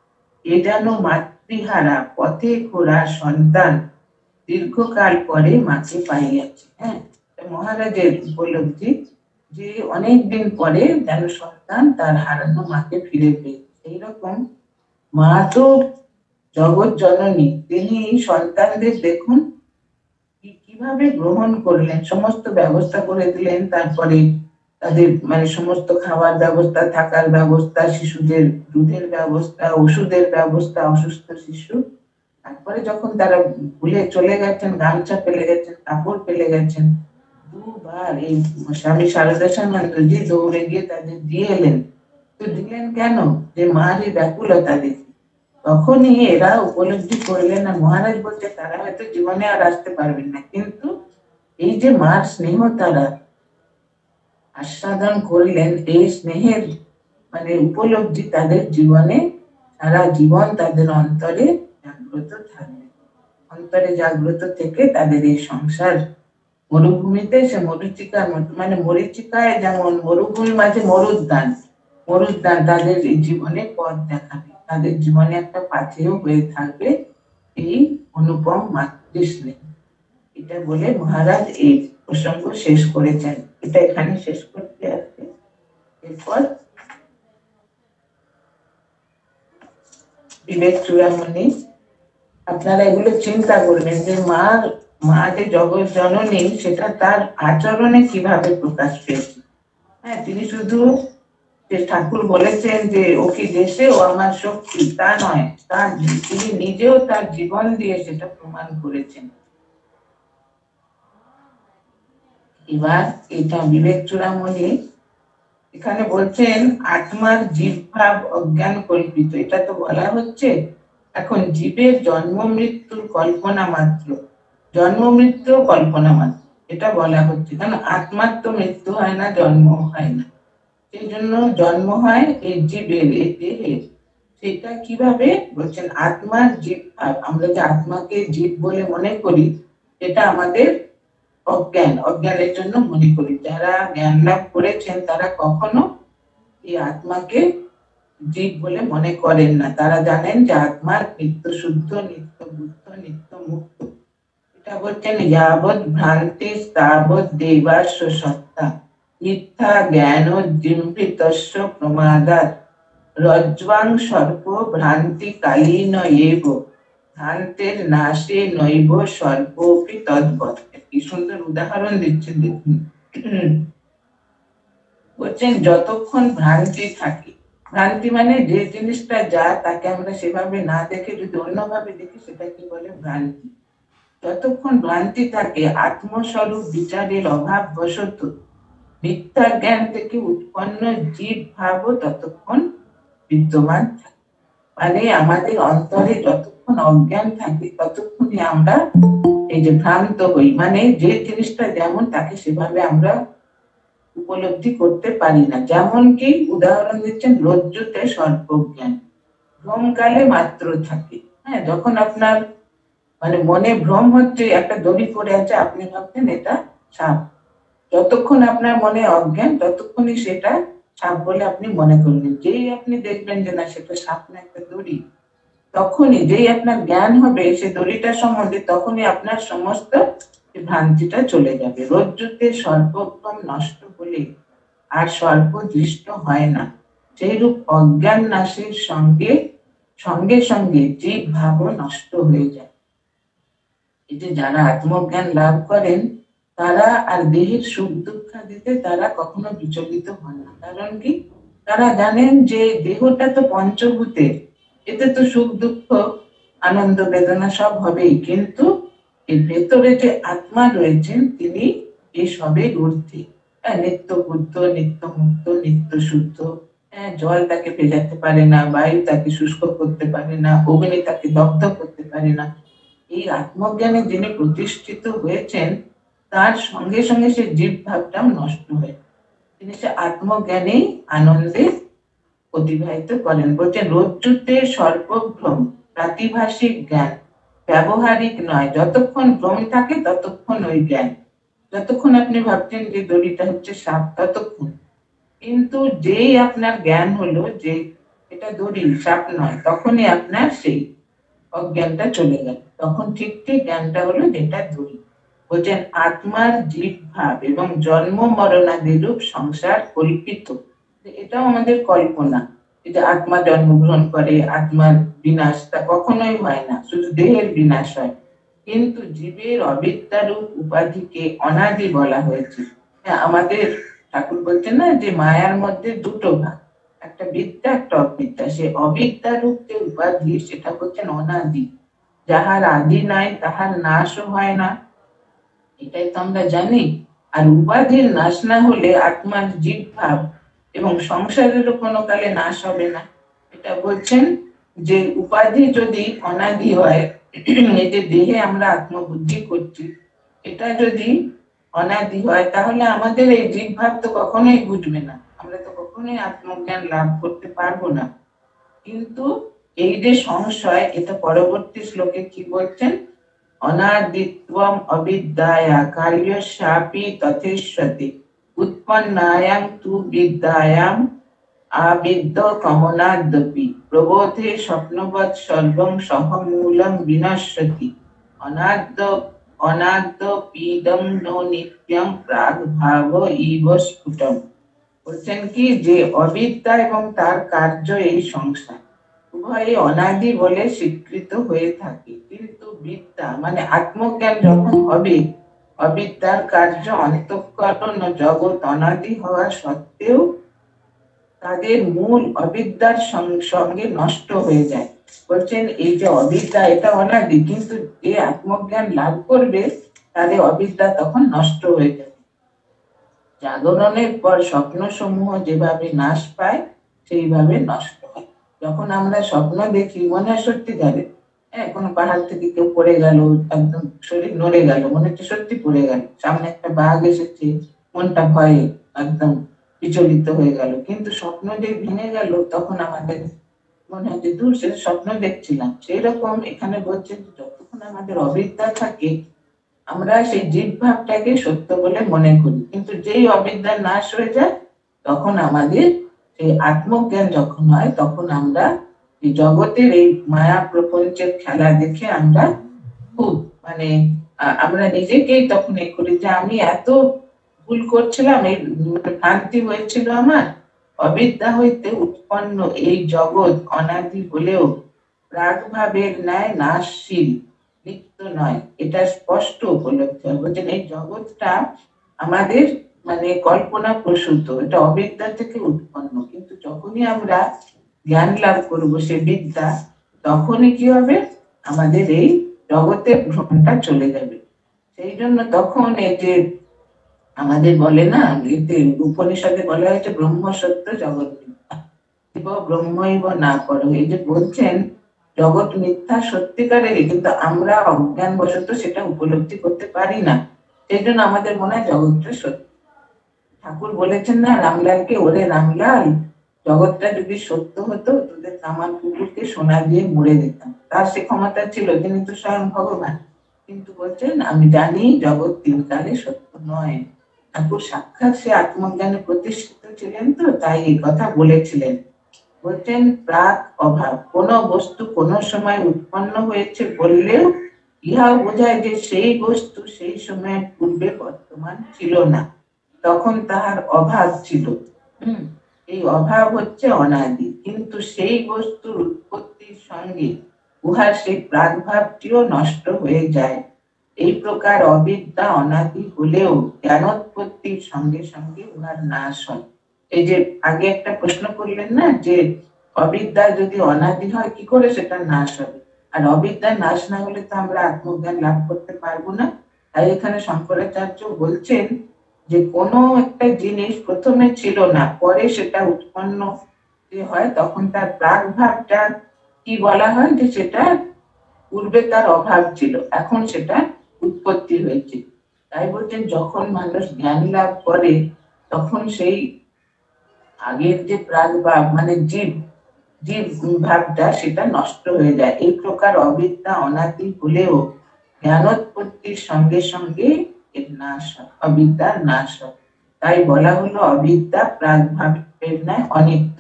এ যেন মাতৃহারা পথে ঘোরা সন্তান দীর্ঘকাল পরে মাকে পাইয়াছে। হ্যাঁ, মহারাজের উপলব্ধি যে অনেকদিন পরে যেন সন্তান তার হারানো মাকে ফিরে পেয়েছে। এইরকম মা তো জগৎ জননী, তিনি সন্তানদের দেখুন কিভাবে গ্রহণ করলেন, সমস্ত ব্যবস্থা করে দিলেন, তারপরে তাদের মানে সমস্ত খাবার ব্যবস্থা, থাকার ব্যবস্থা, শিশুদের দুধের ব্যবস্থা, ওষুধের ব্যবস্থা, অসুস্থ শিশু, তারপরে যখন তারা ভুলে চলে গেছেন, গামছা ফেলে গেছেন, কাপড় ফেলে গেছেন, দুবার এই স্বামী শারদাসানন্দজি দৌড়ে গিয়ে তাদের দিয়ে এলেন। তো দিলেন কেন? যে মার এই ব্যাকুলতা দেখে। তখনই এরা উপলব্ধি করলেন, আর মহারাজ বলছে তারা হয়তো জীবনে আর আসতে পারবেন না, কিন্তু এই যে মার স্নেহ তারা আস্বাদন করলেন, এই স্নেহের মানে উপলব্ধি তাদের জীবনে সারা জীবন তাদের অন্তরে জাগ্রত থাকবে। অন্তরে জাগ্রত থেকে তাদের এই সংসার মরুভূমিতে সে মরুচিকার মতো, মানে মরীচিকায় যেমন মরুভূমির মাঝে মরুদ্যান, মরুদ্যান তাদের জীবনে পথ দেখাবে, তাদের জীবনে একটা পাথেয় হয়ে থাকবে এই অনুপম মাতৃস্নেহ। এটা বলে মহারাজ এই প্রসঙ্গ শেষ করেছেন। এটা এখানে শেষ করতে আসছে। এরপর বিবেক চূড়ামণি, আপনারা এগুলো চিন্তা করবেন যে মা যে জগৎ জননী, সেটা তার আচরণে কিভাবে প্রকাশ পেয়েছে। হ্যাঁ, তিনি শুধু যে ঠাকুর বলেছেন যে ও কি দেশে ও আমার শক্তি, তা নয়, তিনি নিজেও তার জীবন দিয়ে সেটা প্রমাণ করেছেন। এবার এটা বিবেক চূড়ামণি এখানে বলছেন আত্মার জীবভাব অজ্ঞান কল্পিত, এটা তো বলা হচ্ছে। এখন জীবের জন্ম মৃত্যুর কল্পনা মাত্র, জন্ম মৃত্যু কল্পনা মাত্র, এটা বলা হচ্ছে, কারণ আত্মার তো মৃত্যু হয় না, জন্ম হয় না, সেই জন্য জন্ম হয় এই জীবের, এই দেহের। সেটা কিভাবে বলছেন আত্মার জীব ভাব, আমরা যে আত্মাকে জীব বলে মনে করি, এটা আমাদের অজ্ঞান, অজ্ঞানের জন্য মনে করি। যারা জ্ঞান লাভ করেছেন তারা কখনো এই আত্মাকে জীব বলে মনে করেন না, তারা জানেন যে আত্মার নিত্য শুদ্ধ, নিত্য বুদ্ধ, নিত্য মুক্ত। এটা বলছেন যাবৎ ভ্রান্তি তাবৎ দেবাস্য সত্তা, মিথ্যা জ্ঞান জিম্বিতস্য প্রমাদাৎ, রজ্জ্বাং সর্প ভ্রান্তি কালীন এব, ভ্রান্তের নাশে নৈব সর্পপি তদ্বৎ। কি সুন্দর উদাহরণ দিচ্ছেন দেখুন। বলছেন যতক্ষণ ভ্রান্তি থাকে, ভ্রান্তি মানে যে জিনিসটা যা তাকে আমরা সেভাবে না দেখে যদি অন্যভাবে দেখি, সেটাকে বলে ভ্রান্তি। যতক্ষণ ভ্রান্তি থাকে, আত্মস্বরূপ বিচারের অভাব বশত মিথ্যা জ্ঞান থেকে উৎপন্ন জীব ভাবও ততক্ষণ বিদ্যমান থাকে। মানে আমাদের অন্তরে যতক্ষণ অজ্ঞান থাকে, ততক্ষণই আমরা এই যে ভ্রান্ত হই, মানে যে জিনিসটা যেমন তাকে সেভাবে আমরা উপলব্ধি করতে পারি না। যেমন কি উদাহরণ দিচ্ছেন, রজ্জুতে সর্পজ্ঞান ভ্রমকালে মাত্র থাকে। হ্যাঁ, যখন আপনার মানে মনে ভ্রম হচ্ছে একটা দড়ি পড়ে আছে, আপনি ভাবছেন এটা সাপ, যতক্ষণ আপনার মনে অজ্ঞান ততক্ষণই সেটা সাপ বলে আপনি মনে করবেন। যেই আপনি দেখবেন যে না সেটা সাপ না, একটা দড়ি, তখনই যেই আপনার জ্ঞান হবে সে দড়িটার সম্বন্ধে, তখনই আপনার সমস্ত ভ্রান্তিটা চলে যাবে। রজ্জুতে সর্বোত্তম নষ্ট হলে আর সর্ব দৃষ্ট হয় না, সেইরূপ অজ্ঞান নাশের সঙ্গে সঙ্গে সঙ্গে জীব ভাবও নষ্ট হয়ে যায়। এই যে যারা আত্মজ্ঞান লাভ করেন, তারা আর দেহের সুখ দুঃখ দিতে তারা কখনো বিচলিত হন না। কারণ কি, তারা জানেন যে দেহটা তো পঞ্চভূতের, এতে তো সুখ দুঃখ আনন্দ বেদনা সব হবেই, কিন্তু এর ভেতরে যে আত্মা রয়েছেন তিনি এই সবের ঊর্ধ্বে। নিত্য বুদ্ধ, নিত্য মুক্ত, নিত্য শুদ্ধ। জল তাকে ভেজাতে পারে না, বায়ু তাকে শুষ্ক করতে পারে না, অগ্নি তাকে দগ্ধ করতে পারে না। এই আত্মজ্ঞানে যিনি প্রতিষ্ঠিত হয়েছেন তার সঙ্গে সঙ্গে সে জীব ভাবটাও নষ্ট হয়। তিনি সে আত্মজ্ঞানেই আনন্দে অতিবাহিত করেন। বলছেন রজ্জুতে সর্বভ্রম, প্রাতিভাসিক জ্ঞান, ব্যবহারিক নয়। যতক্ষণ ভ্রম থাকে ততক্ষণ ওই জ্ঞান। যতক্ষণ আপনি ভাবছেন যে দড়িটা হচ্ছে সাপ, ততক্ষণ। কিন্তু যেই আপনার জ্ঞান হলো যে এটা দড়ি, সাপ নয়, তখনই আপনার সেই অজ্ঞানটা চলে গেল। তখন ঠিক ঠিক জ্ঞানটা হলো যেটা দড়ি। বলছেন আত্মার জীব ভাব এবং জন্ম মরণাদিরূপ সংসার কল্পিত। এটাও আমাদের কল্পনা, যে আত্মা জন্মগ্রহণ করে, আত্মার বিনাশ তা কখনোই হয় না, শুধু দেহের বিনাশ হয়। কিন্তু জীবের অবিদ্যারূপ উপাধিকে অনাদি বলা হয়েছে। আমাদের ঠাকুর বলছেন না যে মায়ার মধ্যে দুটো ভাগ, একটা বিদ্যা একটা অবিদ্যা। সে অবিদ্যারূপ যে উপাধি সেটা হচ্ছেন অনাদি, যাহার আদি নাই তাহার নাশও হয় না, এটাই তো আমরা জানি। আর উপাধির নাশ না হলে আত্মার জীব ভাব এবং সংসারেরও কোনো কালে নাশ হবে না। এটা বলছেন যে উপাধি যদি অনাদি হয়, এই যে দেহে আমরা আত্মবুদ্ধি করছি, এটা যদি অনাদি হয় তাহলে আমাদের এই জীব ভাব তো কখনোই বুঝবে না, আমরা তো কখনোই আত্মজ্ঞান লাভ করতে পারবো না। কিন্তু এই যে সংশয়, এটা পরবর্তী শ্লোকে কি বলছেন, অনাদিত্বম অবিদ্যায়া কার্যস্যাপি তথেষ্যতি উৎপন্নায়াং তু বিদ্যায়াম আবিদ্য কমনাদ্যপি প্রবোধে স্বপ্নবৎ সর্বং সহমূলং বিনশ্যতি অনাদ্য অনাদ্যপীদং নো নিত্যং প্রাগ ভাব ইব স্ফুটম। বলছেন কি যে অবিদ্যা এবং তার কার্য এই সংসার উভয় অনাদি বলে স্বীকৃত হয়ে থাকে, কিন্তু বিদ্যা মানে আত্মজ্ঞান যখন হবে, অবিদ্যার কার্য অন্তঃকরণ জগৎ অনাদি হওয়া সত্ত্বেও তাদের মূল অবিদ্যার সঙ্গে নষ্ট হয়ে যায়। বলছেন এই যে অবিদ্যা এটা অনাদি, কিন্তু যে আত্মজ্ঞান লাভ করবে তাদের অবিদ্যা তখন নষ্ট হয়ে যাবে। জাগরণের পর স্বপ্ন সমূহ যেভাবে নাশ পায় সেইভাবে নষ্ট হয়। যখন আমরা স্বপ্ন দেখি মনে হয় সত্যিকারে, কোনো পাহাড় থেকে কেউ পড়ে গেল, একদম শরীর নড়ে গেল, মনে হচ্ছে সত্যি পড়ে গেল, সামনে একটা বাঘ এসেছে, মনটা ভয়ে একদম বিচলিত হয়ে গেল। কিন্তু স্বপ্ন যে ভেঙে গেল তখন আমাদের মনে হয় যে দূর সে স্বপ্ন দেখছিলাম। সেই রকম এখানে বলছে যতক্ষণ আমাদের অবিদ্যা থাকে আমরা সেই জীব ভাবটাকে সত্য বলে মনে করি, কিন্তু যেই অবিদ্যার নাশ হয়ে যায় তখন আমাদের সেই আত্মজ্ঞান যখন হয় তখন আমরা এই জগতের এই মায়া প্রপঞ্চের খেলা দেখে আমরা খুব মানে আমরা নিজেকেই তখন এই করি যে আমি এত ভুল করছিলাম, এই ভ্রান্তি হয়েছিল আমার। অবিদ্যা হইতে উৎপন্ন এই জগৎ অনাদি হলেও প্রাগভাবের ন্যায় নাশশীল, নিত্য নয়, এটা স্পষ্ট উপলব্ধি হয়। বলছেন এই জগৎটা আমাদের মানে কল্পনা প্রসূত, এটা অবিদ্যা থেকে উৎপন্ন, কিন্তু যখনই আমরা জ্ঞান লাভ করবো সে বিদ্যা, তখনই কি হবে, আমাদের এই জগতের ভ্রমটা চলে যাবে। সেই জন্য তখন এই যে আমাদের বলে না, এতে উপনিষদে বলা হয়েছে ব্রহ্ম সত্য জগৎ মিথ্যা, ব্রহ্মইব না করো। এই যে বলছেন জগৎ মিথ্যা সত্যিকারের, কিন্তু আমরা অজ্ঞান বশত সেটা উপলব্ধি করতে পারি না, সেই জন্য আমাদের মনে হয় জগৎটা সত্য। ঠাকুর বলেছেন না রামলালকে, ওরে রামলাল জগৎটা যদি সত্য হতো তোদের কামাল কুকুরকে সোনা দিয়ে মুড়ে দিতাম। তার সে ক্ষমতা ছিল, তিনি তো স্বয়ং ভগবান, কিন্তু বলছেন আমি জানি জগৎ তিনকালে সত্য নয়। ঠাকুর সাক্ষাৎ সে আত্মজ্ঞানে প্রতিষ্ঠিত ছিলেন, তো তাই এই কথা বলেছিলেন। বলছেন প্রাক অভাব, কোন বস্তু কোন সময় উৎপন্ন হয়েছে বললেও ইহাও বোঝায় যে সেই বস্তু সেই সময়ের পূর্বে বর্তমান ছিল না, তখন তাহার অভাব ছিল। এই অভাব হচ্ছে অনাদি, কিন্তু সেই বস্তুর উৎপত্তির সঙ্গে উহার সেই প্রাগভাবটিও নষ্ট হয়ে যায়। এই প্রকার অবিদ্যা অনাদি হলেও জ্ঞানোৎপত্তির সঙ্গে সঙ্গে উহার নাশ হয়। এই যে আগে একটা প্রশ্ন করলেন না যে অবিদ্যা যদি অনাদি হয় কি করে সেটা নাশ হবে, আর অবিদ্যার নাশ না হলে তো আমরা আত্মজ্ঞান লাভ করতে পারবো না। তাই এখানে শঙ্করাচার্য বলছেন যে কোনো একটা জিনিস প্রথমে ছিল না, পরে সেটা উৎপন্ন যে হয় তখন তার প্রাগ ভাবটা কি বলা হয়, যে সেটা পূর্বে তার অভাব ছিল, এখন সেটা উৎপত্তি হয়েছে। তাই বলছেন যখন মানুষ জ্ঞান লাভ করে তখন সেই আগের যে প্রাগ ভাব মানে জীব জীব ভাবটা সেটা নষ্ট হয়ে যায়। এই প্রকার অবিদ্যা অনাদি হলেও জ্ঞানোৎপত্তির সঙ্গে সঙ্গে এর নাশ হয়, অবিদ্যার নাশ হয়। তাই বলা হলো অবিদ্যা প্রাগ ভাবের ন্যায় অনিত্য।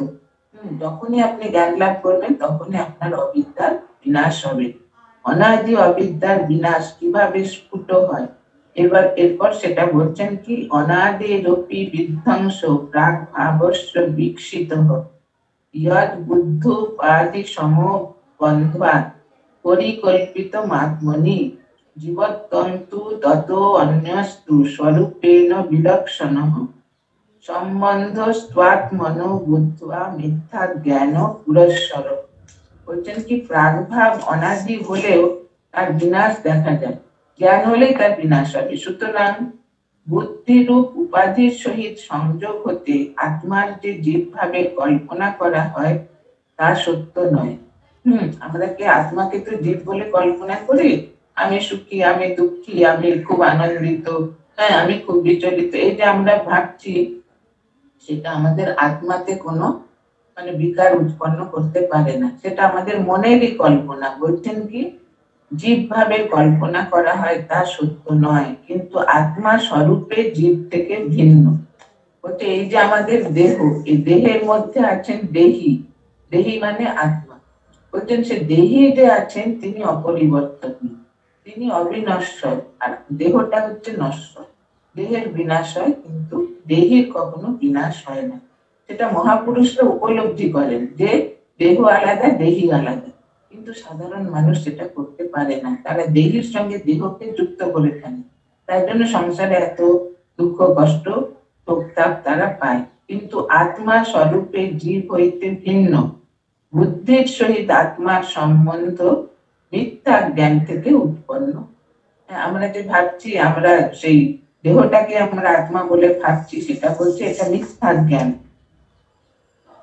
যখনই আপনি জ্ঞান লাভ করবেন তখনই আপনার অবিদ্যার বিনাশ হবে। অনাদি অবিদ্যার বিনাশ কিভাবে স্ফুট হয়, এরপর সেটা বলছেন কি, অনাদি রূপী বিধ্বংস প্রাগ ভাবস্য বিকশিত ইয়দ বুদ্ধ উপাধি সম বন্ধা পরিকল্পিত মাত্মনি জীবতন্তু তত অন্যস্তু স্বরূপেণ বিলক্ষণঃ সম্বন্ধ স্বাত্মনো বুদ্ধা মিথ্যা জ্ঞান পুরস্সর। বলছেন কি, প্রাগভাব অনাদি হলেও তার বিনাশ দেখা যায়, জ্ঞান হলেই তার বিনাশ হবে। সুতরাং বুদ্ধিরূপ উপাধির সহিত সংযোগ হতে আত্মার যে জীব ভাবে কল্পনা করা হয় তা সত্য নয়। আমরা কি আত্মাকে তো জীব বলে কল্পনা করি, আমি সুখী, আমি দুঃখী, আমি খুব আনন্দিত, হ্যাঁ আমি খুব বিচলিত, এই যে আমরা ভাবছি সেটা আমাদের আত্মাতে কোনো মানে বিকার উৎপন্ন করতে পারে না, সেটা আমাদের মনেরই কল্পনা। বলছেন কি, জীব ভাবে কল্পনা করা হয় তা সত্য নয়, কিন্তু আত্মা স্বরূপে জীব থেকে ভিন্ন। বলতে এই যে আমাদের দেহ, এই দেহের মধ্যে আছেন দেহি, দেহি মানে আত্মা। বলছেন সে দেহি যে আছেন তিনি অপরিবর্তনীয়, তিনি অবিনশ্বর, আর দেহটা হচ্ছে নশ্বর। দেহের বিনাশ হয় কিন্তু দেহির কখনো বিনাশ হয় না। সেটা মহাপুরুষরা উপলব্ধি করেন যে দেহ আলাদা, দেহি আলাদা, কিন্তু সাধারণ মানুষ সেটা করতে পারে না, তারা দেহের সঙ্গে দেহকে যুক্ত করে ফেলে। তাই জন্য সংসারে এত দুঃখ কষ্ট তাপ তারা পায়। কিন্তু আত্মা স্বরূপে জীব হইতে ভিন্ন, বুদ্ধির সহিত আত্মার সম্বন্ধ মিথ্যা জ্ঞান থেকে উৎপন্ন। আমরা যে ভাবছি আমরা সেই দেহটাকে আমরা আত্মা বলে ভাবছি, সেটা বলছে এটা মিথ্যা জ্ঞান।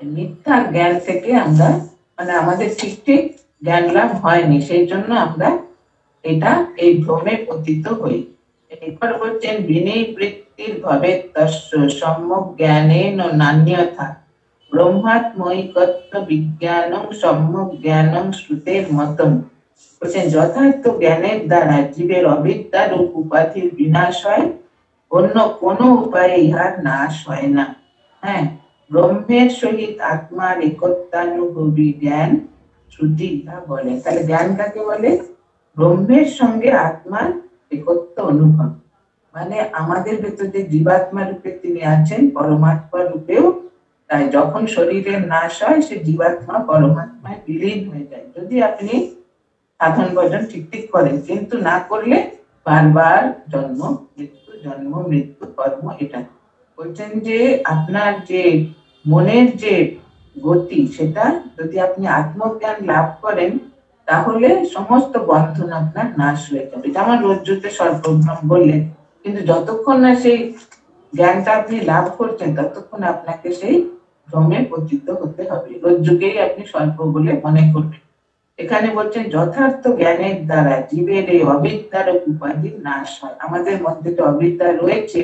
মিথ্যা জ্ঞান থেকে আমরা মানে আমাদের ঠিক ঠিক জ্ঞান লাভ হয়নি, সেই জন্য আমরা এটা এই ভ্রমে পতিত হই। এরপর বলছেন বিনিবৃত্তির ভবে তস্য সম্যক জ্ঞানেন নান্যথা ব্রহ্মাত্মৈকত্ব বিজ্ঞানং সম্যক জ্ঞানং শ্রুতের মতম। বলছেন যথার্থ জ্ঞানের দ্বারা জীবের অবিদ্যা রূপ উপাধির বিনাশ হয়, অন্য কোনো উপায়ে ইহার নাশ হয় না। হ্যাঁ, ব্রহ্মের সহিত আত্মার একত্বানুভবী জ্ঞান শ্রুতি ইহা বলে। তাহলে জ্ঞান কাকে বলে? ব্রহ্মের সঙ্গে আত্মার একত্ব অনুভব, মানে আমাদের ভেতরে জীবাত্মা রূপে তিনি আছেন, পরমাত্মা রূপেও। তাই যখন শরীরের নাশ হয় সে জীবাত্মা পরমাত্মায় বিলীন হয়ে যায়, যদি আপনি সাধন ভজন ঠিক ঠিক করেন। কিন্তু না করলে বারবার জন্ম মৃত্যু কর্ম। এটা বলছেন যে আপনার যে মনের যে গতি, সেটা যদি আপনি আত্মজ্ঞান লাভ করেন তাহলে সমস্ত বন্ধন আপনার নাশ হয়ে যাবে। যেমন রজ্জুতে সর্পভ্রম বললেন, কিন্তু যতক্ষণ না সেই জ্ঞানটা আপনি লাভ করছেন ততক্ষণ আপনাকে সেই ভ্রমে পতিত হতে হবে, রজ্জুকেই আপনি সর্প বলে মনে করবেন। এখানে বলছেন যথার্থ জ্ঞানের দ্বারা জীবের এই অবিদ্যার উপাধির নাশ হয়। আমাদের মধ্যে যে অবিদ্যা রয়েছে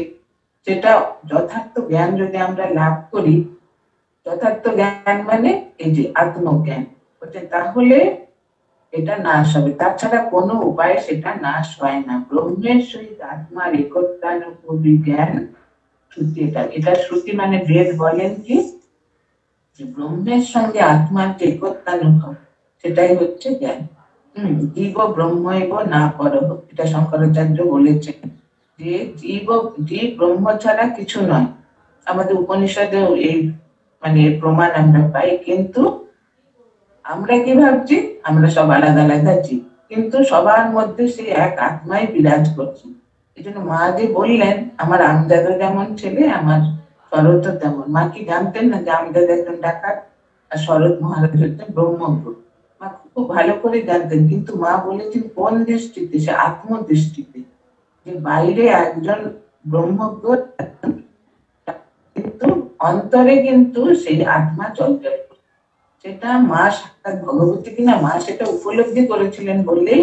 সেটা যথার্থ জ্ঞান যদি আমরা লাভ করি, যথার্থ জ্ঞান মানে এই যে আত্মজ্ঞান, বলছেন তাহলে এটা নাশ হবে, তাছাড়া কোনো উপায়ে সেটা নাশ হয় না। ব্রহ্মের সহিত আত্মার একত্বানুভবী জ্ঞান শ্রুতি। এটা শ্রুতি মানে বেদ বলেন কি, ব্রহ্মের সঙ্গে আত্মার যে একত্বানুভব সেটাই হচ্ছে জ্ঞান। জীব ব্রহ্মৈব না পরহ, এটা শঙ্করাচার্য বলেছেন যে জীব ব্রহ্ম ছাড়া কিছু নয়। আমাদের উপনিষদেও এই মানে প্রমাণ আমরা পাই। কিন্তু আমরা কি ভাবছি আমরা সব আলাদা আলাদা জীব, কিন্তু সবার মধ্যে সেই এক আত্মাই বিরাজ করছে। এই জন্য মা যে বললেন আমার আমজাদও যেমন ছেলে, আমার শরৎ তেমন। মা কি জানতেন না যে আমজাদ একজন ডাকাত আর শরৎ মহারাজ হচ্ছেন ব্রহ্মগুরু? মা খুব ভালো করে জানতেন, কিন্তু মা বলেছেন কোন দৃষ্টিতে, সে আত্মদৃষ্টিতে, যে বাইরে একজন ব্রহ্মজ্ঞ, কিন্তু অন্তরে কিন্তু সেই আত্মা চঞ্চল। সেটা মা সাক্ষাৎ ভগবতী কিনা মা সেটা উপলব্ধি করেছিলেন বললেই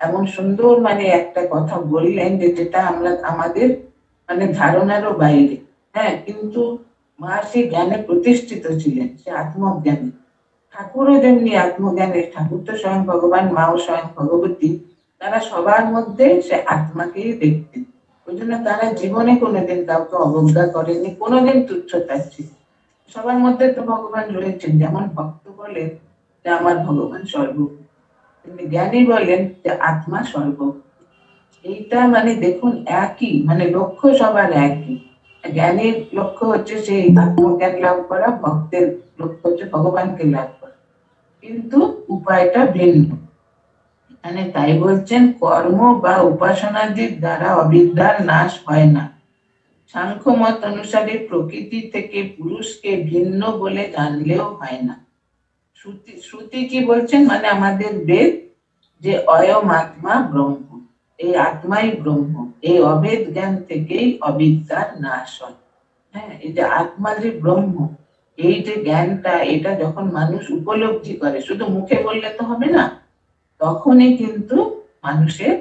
এমন সুন্দর মানে একটা কথা বললেন যে যেটা আমরা আমাদের মানে ধারণারও বাইরে। হ্যাঁ, কিন্তু মা সেই জ্ঞানে প্রতিষ্ঠিত ছিলেন, সে আত্মজ্ঞানী। ঠাকুরও যেমনি আত্মজ্ঞানের, ঠাকুর তো স্বয়ং ভগবান, মাও স্বয়ং ভগবতী, তারা সবার মধ্যে সে আত্মাকেই দেখতেন। ওই জন্য তারা জীবনে কোনোদিন কাউকে অবজ্ঞা করেনি, কোনোদিন তুচ্ছ-তাচ্ছিল্য। সবার মধ্যে তো ভগবান রয়েছেন। যেমন ভক্ত বলেন যে আমার ভগবান সর্বভূত, জ্ঞানী বলেন যে আত্মা সর্বভূত। এইটা মানে দেখুন একই, মানে লক্ষ্য সবার একই। জ্ঞানীর লক্ষ্য হচ্ছে সেই আত্মজ্ঞান লাভ করা, ভক্তের লক্ষ্য হচ্ছে ভগবানকে লাভ করা, কিন্তু উপায়টা ভিন্ন। মানে তাই বলছেন কর্ম বা উপাসনাদির দ্বারা অবিদ্যার নাশ হয় না। সাংখ্য মত অনুসারে প্রকৃতি থেকে পুরুষকে ভিন্ন বলে জানলেও হয় না। শ্রুতি কি বলছেন, মানে আমাদের বেদ, যে অয়ম আত্মা ব্রহ্ম, এই আত্মাই ব্রহ্ম, এই অভেদ জ্ঞান থেকেই অবিদ্যার নাশ হয়। হ্যাঁ, এই যে আত্মা যে ব্রহ্ম, এই যে জ্ঞানটা, এটা যখন মানুষ উপলব্ধি করে, শুধু মুখে বললে তো হবে না, তখনই কিন্তু মানুষের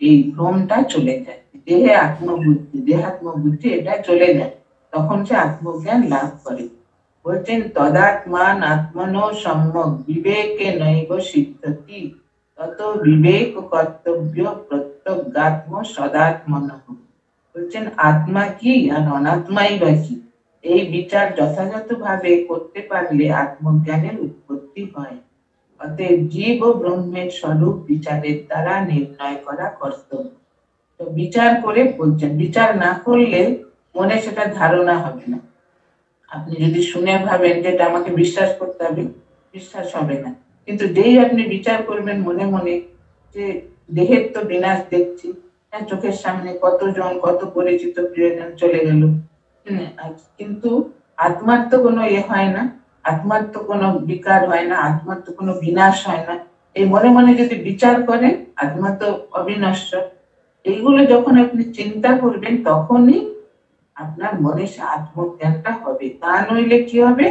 এই ভ্রমটা চলে যায়, দেহে আত্মবুদ্ধি, দেহাত্মবুদ্ধি এটা চলে যায়, তখন সে আত্মজ্ঞান লাভ করে। বলছেন তদাত্মান আত্মনো সম্যক বিবেকে নৈব সিদ্ধতি তত বিবেক কর্তব্য প্রত্যগাত্ম সদাত্মনঃ। বলছেন আত্মা কি আর অনাত্মাই বা কি, এই বিচার যথাযথভাবে করতে পারলে আত্মজ্ঞানের উৎপত্তি হয়। অতএব জীব ও ব্রহ্মের স্বরূপ বিচারের দ্বারা নির্ণয় করা কর্তব্য। তো বিচার করে বলছেন, বিচার না করলে মনে সেটা ধারণা হবে না। আপনি যদি শুনে ভাবেন যে এটা আমাকে বিশ্বাস করতে হবে, বিশ্বাস হবে না। কিন্তু যেই আপনি বিচার করবেন মনে মনে যে দেহের তো বিনাশ দেখছি, হ্যাঁ, চোখের সামনে কতজন কত পরিচিত প্রিয়জন চলে গেল, কিন্তু আত্মার তো কোনো হয় না, আত্মার তো কোনো বিকার হয় না, আত্মার তো কোনো বিনাশ হয় না। এই মনে মনে যদি বিচার করেন আত্মা তো অবিনশ্বর, এইগুলো যখন আপনি চিন্তা করবেন তখনই আপনার মনে সে আত্মজ্ঞানটা হবে। তা নইলে কি হবে,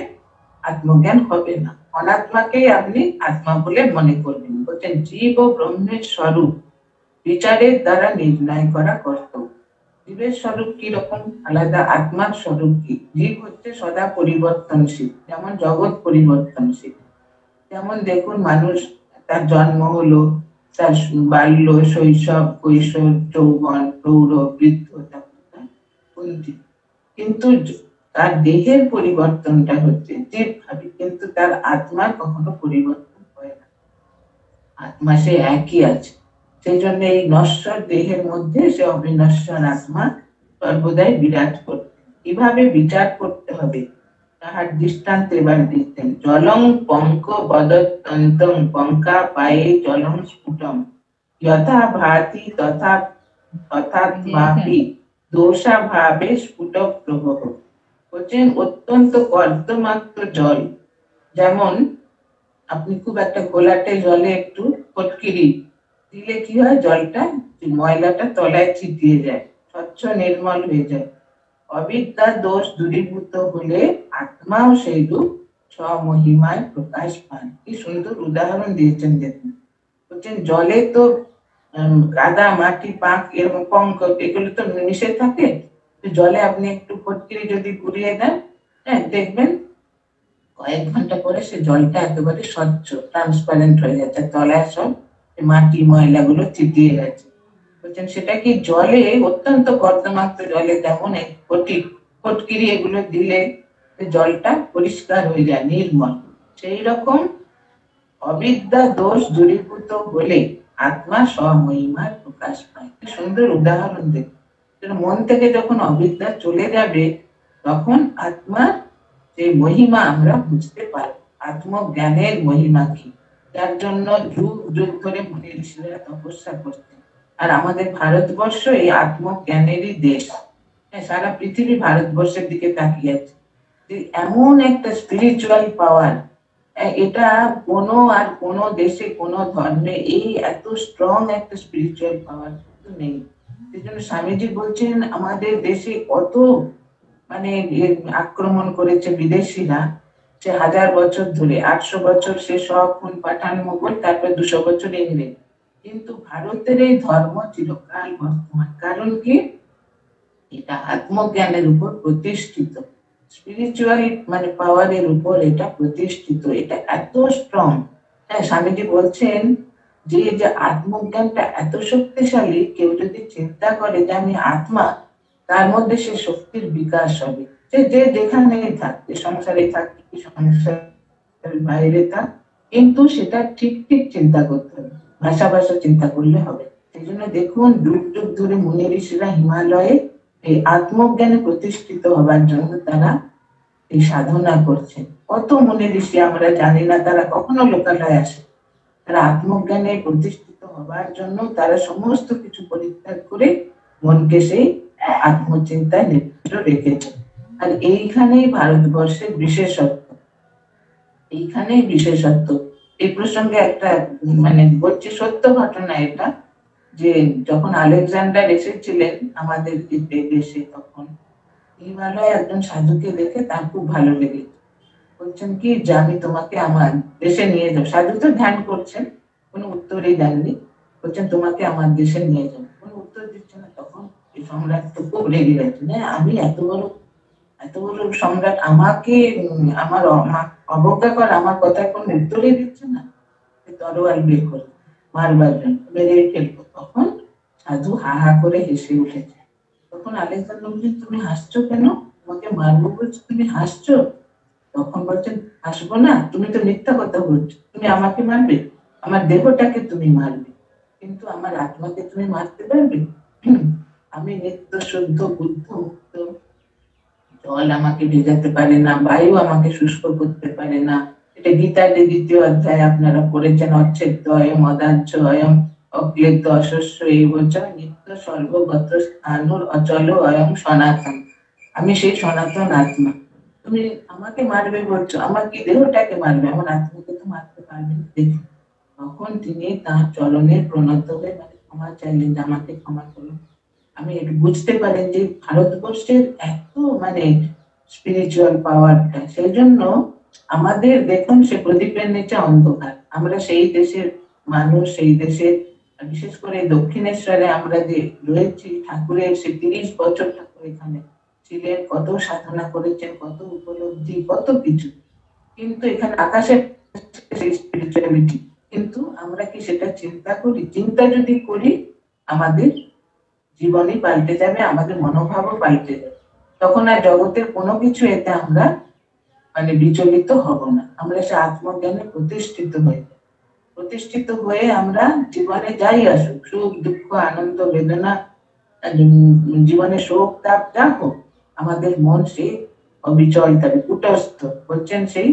আত্মজ্ঞান হবে না, অনাত্মাকেই আপনি আত্মা বলে মনে করবেন। বলছেন জীব ও ব্রহ্মের স্বরূপ বিচারের দ্বারা নির্ণয় করা কর্তব্য। জীবের স্বরূপ কি রকম আলাদা, আত্মার স্বরূপ কি? জীব হচ্ছে সদা পরিবর্তনশীল, যেমন জগৎ পরিবর্তনশীল। যেমন দেখুন মানুষ, তার জন্ম হলো, তার বাল্য, শৈশব, কৈশোর, যৌবন, প্রৌঢ়, বৃদ্ধতা, কিন্তু তার দেহের পরিবর্তনটা হচ্ছে জীবভাবে, কিন্তু তার আত্মার কখনো পরিবর্তন হয় না, আত্মা সে একই আছে। সেই জন্য এই নশ্বর দেহের মধ্যে সে অবিনশ্বর আত্মা সর্বদাই বিরাজ করতে। কিভাবে বিচার করতে হবে তাহার দৃষ্টান্ত এবার দিচ্ছেন। জলং পঙ্ক বদত্তন্তং পঙ্কা পায়ে জলং স্ফুটম যথা ভাতি তথা তথাত্মাপি দোষা ভাবে স্ফুট প্রবাহ। বলছেন অত্যন্ত কর্দমাক্ত জল, যেমন আপনি খুব একটা ঘোলাটে জলে একটু ফটকিরি দিলে কি হয়, জলটা ময়লাটা তলায় ছিটিয়ে যায়, স্বচ্ছ নির্মল হয়ে যায়। অবিদ্যা দোষ দূরীভূত হলে আত্মাও সেই রূপ স্বমহিমায় প্রকাশ পান। কি সুন্দর উদাহরণ দিয়েছেন দেখুন। বলছেন জলে তো কাদা, মাটি, পাক, এরকম পঙ্ক, এগুলো তো মিশে থাকে। জলে আপনি একটু ফটকিরি যদি ঘুরিয়ে দেন, হ্যাঁ, দেখবেন কয়েক ঘন্টা পরে সে জলটা একেবারে স্বচ্ছ, ট্রান্সপারেন্ট হয়ে যাচ্ছে, তলায় সব মাটি ময়লা গুলো চিটিয়ে গেছে। বলছেন সেটা কি জলে, অত্যন্ত কর্দমাক্ত জলে যেমন ফটকিরি এগুলো দিলে জলটা পরিষ্কার হয়ে যায়, নির্মল, সেই রকম অবিদ্যা দোষ দূরীভূত হলে আত্মা স্বমহিমায় প্রকাশ পায়। সুন্দর উদাহরণ দেখুন। মন থেকে যখন অবিদ্যা চলে যাবে তখন আত্মার যে মহিমা আমরা বুঝতে পারবো, আত্মজ্ঞানের মহিমা কি, যার জন্য যুগ যুগ ধরে মুনি ঋষিরা তপস্যা করতেন। আর আমাদের ভারতবর্ষ এই আত্মজ্ঞানেরই দেশ। সারা পৃথিবী ভারতবর্ষের দিকে তাকিয়ে আছে, যে এমন একটা স্পিরিচুয়াল পাওয়ার, এটা কোনো দেশে কোনো ধর্মে এই এত স্ট্রং একটা স্পিরিচুয়াল পাওয়ার নেই। সেই জন্য স্বামীজি বলছেন আমাদের দেশে কত মানে আক্রমণ করেছে বিদেশিরা, সে 1000 বছর ধরে, 800 বছর সে সব পাঠান মুঘল, তারপর 200 বছর ইংরেজ, কিন্তু ভারতের এই ধর্ম চিরকাল বর্তমান। কারণ কি? এটা আত্মজ্ঞানের উপর প্রতিষ্ঠিত, স্পিরিচুয়াল মানে পাওয়ারের উপর এটা প্রতিষ্ঠিত, এটা এত স্ট্রং। হ্যাঁ, স্বামীজি বলছেন যে যে আত্মজ্ঞানটা এত শক্তিশালী, কেউ যদি চিন্তা করে যে আমি আত্মা, তার মধ্যে সে শক্তির বিকাশ হবে। যে যে যেখানেই থাক, যে সংসারে থাক কি সংসারের বাইরে থাক, কিন্তু সেটা ঠিক ঠিক চিন্তা করতে হবে, ভাষা ভাষা চিন্তা করলে হবে। সেই জন্য দেখুন যুগ যুগ ধরে মুনি ঋষিরা হিমালয়ে এই আত্মজ্ঞানে প্রতিষ্ঠিত হবার জন্য তারা এই সাধনা করছেন। কত মুনি ঋষি আমরা জানি না, তারা কখনো লোকালয়ে আসে, তারা আত্মজ্ঞানে প্রতিষ্ঠিত হবার জন্য তারা সমস্ত কিছু পরিত্যাগ করে মনকে সেই আত্মচিন্তায় নিবিষ্ট রেখেছে। আর এইখানেই ভারতবর্ষের বিশেষত্ব, এইখানেই বিশেষত্ব। এই প্রসঙ্গে একটা মানে বলছি সত্য ঘটনা এটা, যে যখন আলেকজান্ডার এসেছিলেন আমাদের দেশে, তখন হিমালয়ে একজন সাধুকে দেখে তার খুব ভালো লেগেছে। বলছেন কি যে আমি তোমাকে আমার দেশে নিয়ে যাবো। সাধু তো ধ্যান করছেন, কোনো উত্তরই দেননি। বলছেন তোমাকে আমার দেশে নিয়ে যাবো, কোনো উত্তর দিচ্ছে না। তখন এই সম্রাট তো খুব রেগে গেছে, না আমি এত বড় সম্রাট, আমাকে আমার অবজ্ঞা কর, আমার কথার কোনো উত্তরই দিচ্ছে না, তরোয়াল বের করে মারবার জন্য মেরে ফেলবো। তখন সাধু হা হা করে হেসে উঠেছে। তখন আলেকজান্ডার বলছেন তুমি হাসছো কেন? তোমাকে মারবো বলছো, তুমি হাসছো? তখন বলছেন হাসবো না, তুমি তো মিথ্যা কথা বলছো, তুমি আমাকে মারবে, আমার দেহটাকে তুমি মারবে, কিন্তু আমার আত্মাকে তুমি মারতে পারবে? আমি নিত্য শুদ্ধ বুদ্ধ মুক্ত, জল আমাকে ভেজাতে পারে না, বায়ু আমাকে শুষ্ক করতে পারে না। এটা গীতার 2য় অধ্যায় আপনারা পড়েছেন, অচ্ছেদ্য অয়ম অদাহ্য অয়ম অক্লেদ্য অশস্য, এই বলছে নিত্য সর্বগত স্থানুর অচল অয়ম সনাতন, আমি সেই সনাতন আত্মা। তুমি আমাকে মারবে বলছো, আমার কি দেহটাকে মারবে, আমার আত্মাকে তো মারতে পারবে না। দেখি তখন তিনি তার চরণে প্রণত হয়ে মানে ক্ষমা চাইলেন, যে আমাকে ক্ষমা করুন। আমি একটু বুঝতে পারেন যে ভারতবর্ষের এত মানে স্পিরিচুয়াল পাওয়ারটা। সেই জন্য আমাদের দেখুন সে প্রদীপের নিচে অন্ধকার, আমরা সেই দেশের মানুষ, সেই দেশের বিশেষ করে দক্ষিণেশ্বরে আমরা যে রয়েছি, ঠাকুরের সে 30 বছর ঠাকুর এখানে ছিলেন, কত সাধনা করেছেন, কত উপলব্ধি, কত কিছু, কিন্তু এখানে আকাশের স্পিরিচুয়ালিটি, কিন্তু আমরা কি সেটা চিন্তা করি? চিন্তা যদি করি আমাদের জীবনই পাল্টে যাবে, আমাদের মনোভাবও পাল্টে যাবে। তখন আর জগতের কোনো কিছু এতে আমরা মানে বিচলিত হব না, আমরা সে আত্মজ্ঞানে প্রতিষ্ঠিত হয়ে আমরা জীবনে যাই আসুক, সুখ দুঃখ আনন্দ বেদনা, জীবনে শোক তাপ যা হোক, আমাদের মন সেই অবিচল থাকবে, কুটস্থ। বলছেন সেই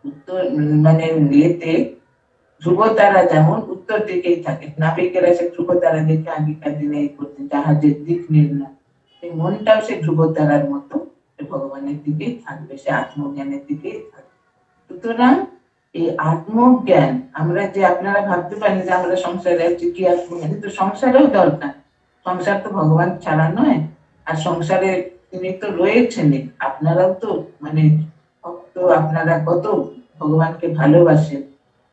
উত্তর মানে ইয়েতে ধ্রুব তারা যেমন উত্তর দিকেই থাকে, নাবিকেরা সে ধ্রুব তারা দেখে আগেকার দিনে করতেন জাহাজের দিক নির্ণয়, সেই মনটাও সে ধ্রুব তারার মতো ভগবানের দিকেই থাকবে, সে আত্মজ্ঞানের দিকেই থাকবে। সুতরাং এই আত্মজ্ঞান, আমরা যে আপনারা ভাবতে পারেন যে আমরা সংসারে আছি কি আত্মজ্ঞান, কিন্তু সংসারেও দরকার, সংসার তো ভগবান ছাড়া নয়, আর সংসারে তিনি তো রয়েছেনই, আপনারাও তো মানে ভক্ত, আপনারা কত ভগবানকে ভালোবাসেন,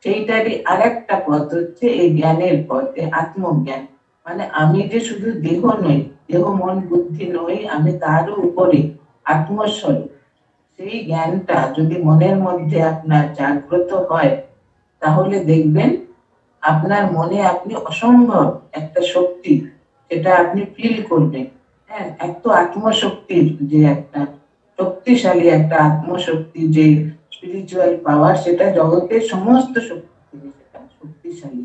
সেইটারই আর একটা পথ হচ্ছে এই জ্ঞানের পথ, আত্মজ্ঞান। মানে আমি যে শুধু দেহ নই, দেহ মন বুদ্ধি নই, আমি তারও উপরে আত্মস্বরূপ। সেই জ্ঞানটা যদি মনের মধ্যে আপনার জাগ্রত হয়, তাহলে দেখবেন আপনার মনে আপনি অসম্ভব একটা শক্তি, সেটা আপনি ফিল করবেন। হ্যাঁ, এত আত্মশক্তির যে একটা শক্তিশালী একটা আত্মশক্তি, যে স্পিরিচুয়াল পাওয়ার, সেটা জগতের সমস্ত শক্তি সেটা শক্তিশালী।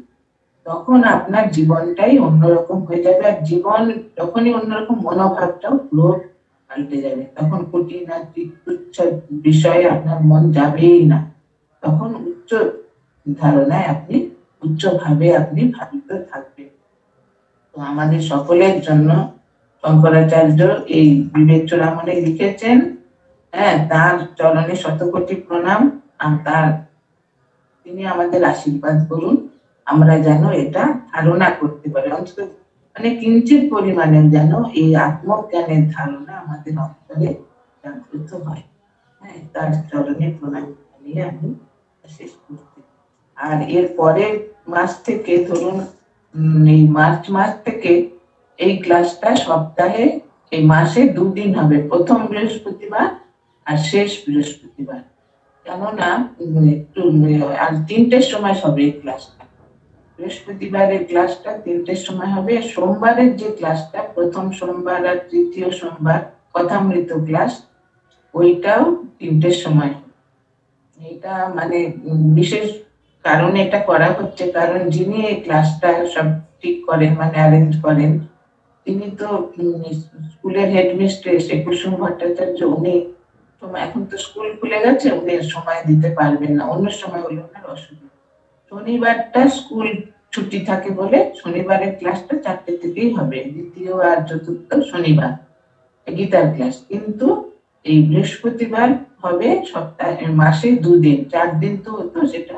তখন আপনার জীবনটাই অন্যরকম হয়ে যাবে, আর জীবন যখনই অন্যরকম, মনোভাবটাও পুরো পাল্টে যাবে। তখন খুঁটিনাটি তুচ্ছ বিষয়ে আপনার মন যাবেই না, তখন উচ্চ ধারণায় আপনি, উচ্চ ভাবে আপনি ভাবিত থাকবেন। তো আমাদের সকলের জন্য শঙ্করাচার্য এই বিবেক চূড়ামণি লিখেছেন, হ্যাঁ, তার চরণে শতকোটি প্রণাম। তার তিনি আমাদের আশীর্বাদ করুন, আমরা যেন এটা ধারণা করতে পারি, অন্তত মানে কিঞ্চিত পরিমাণে যেন এই আত্মজ্ঞানের ধারণা আমাদের অন্তরে জাগ্রত হয়। হ্যাঁ, তার চরণে প্রণাম জানিয়ে আমি শেষ করছি। আর এর পরের মাস থেকে ধরুন এই মার্চ মাস থেকে এই ক্লাসটা সপ্তাহে এই মাসে 2 দিন হবে, প্রথম বৃহস্পতিবার আর শেষ বৃহস্পতিবার। কেননা একটু আর 3টের সময় হবে এই ক্লাসটা, বৃহস্পতিবারের ক্লাসটা 3টের সময় হবে। সোমবারের যে ক্লাসটা, প্রথম সোমবার আর তৃতীয় সোমবার কথামৃত ক্লাস, ওইটাও 3টের সময়। এটা মানে বিশেষ কারণে এটা করা হচ্ছে, কারণ যিনি এই ক্লাসটা সব ঠিক করেন মানে অ্যারেঞ্জ করেন, তিনি তো স্কুলের হেডমিস্ট্রেস কুসুম ভট্টাচার্য। উনি এখন তো স্কুল খুলে গেছে, উনি সময় দিতে পারবেন না, অন্য সময় হলে ওনার অসুবিধা। শনিবারটা স্কুল ছুটি থাকে বলে শনিবারের ক্লাসটা 4টে থেকেই হবে, দ্বিতীয় আর চতুর্থ শনিবার গীতার ক্লাস। কিন্তু এই বৃহস্পতিবার হবে সপ্তাহে মাসে 2 দিন, 4 দিন তো হতো, সেটা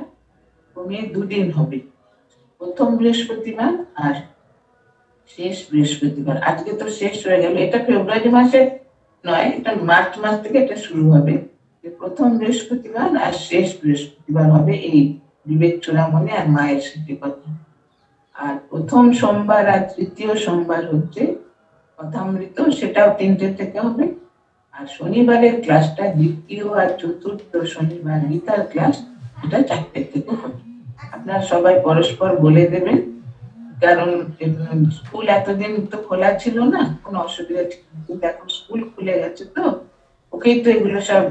কমিয়ে 2 দিন হবে, প্রথম বৃহস্পতিবার আর শেষ বৃহস্পতিবার। আজকে তো শেষ হয়ে গেল, এটা ফেব্রুয়ারি মাসে নয়, এটা মার্চ মাস থেকে এটা শুরু হবে। প্রথম বৃহস্পতিবার আর শেষ বৃহস্পতিবার হবে এই বিবেক চূড়ামণি আর মায়ের স্মৃতি কথা। আর প্রথম সোমবার আর তৃতীয় সোমবার হচ্ছে কথামৃত, সেটাও 3টে থেকে হবে। আর শনিবারের ক্লাসটা দ্বিতীয় আর চতুর্থ শনিবার গীতার ক্লাস, এটা 4টে থেকে হবে। আপনারা সবাই পরস্পর বলে দেবেন, কারণ স্কুল এতদিন তো খোলা ছিল না, কোনো অসুবিধা ছিল, কিন্তু এখন স্কুল খুলে গেছে তো ওকেই তো এগুলো সব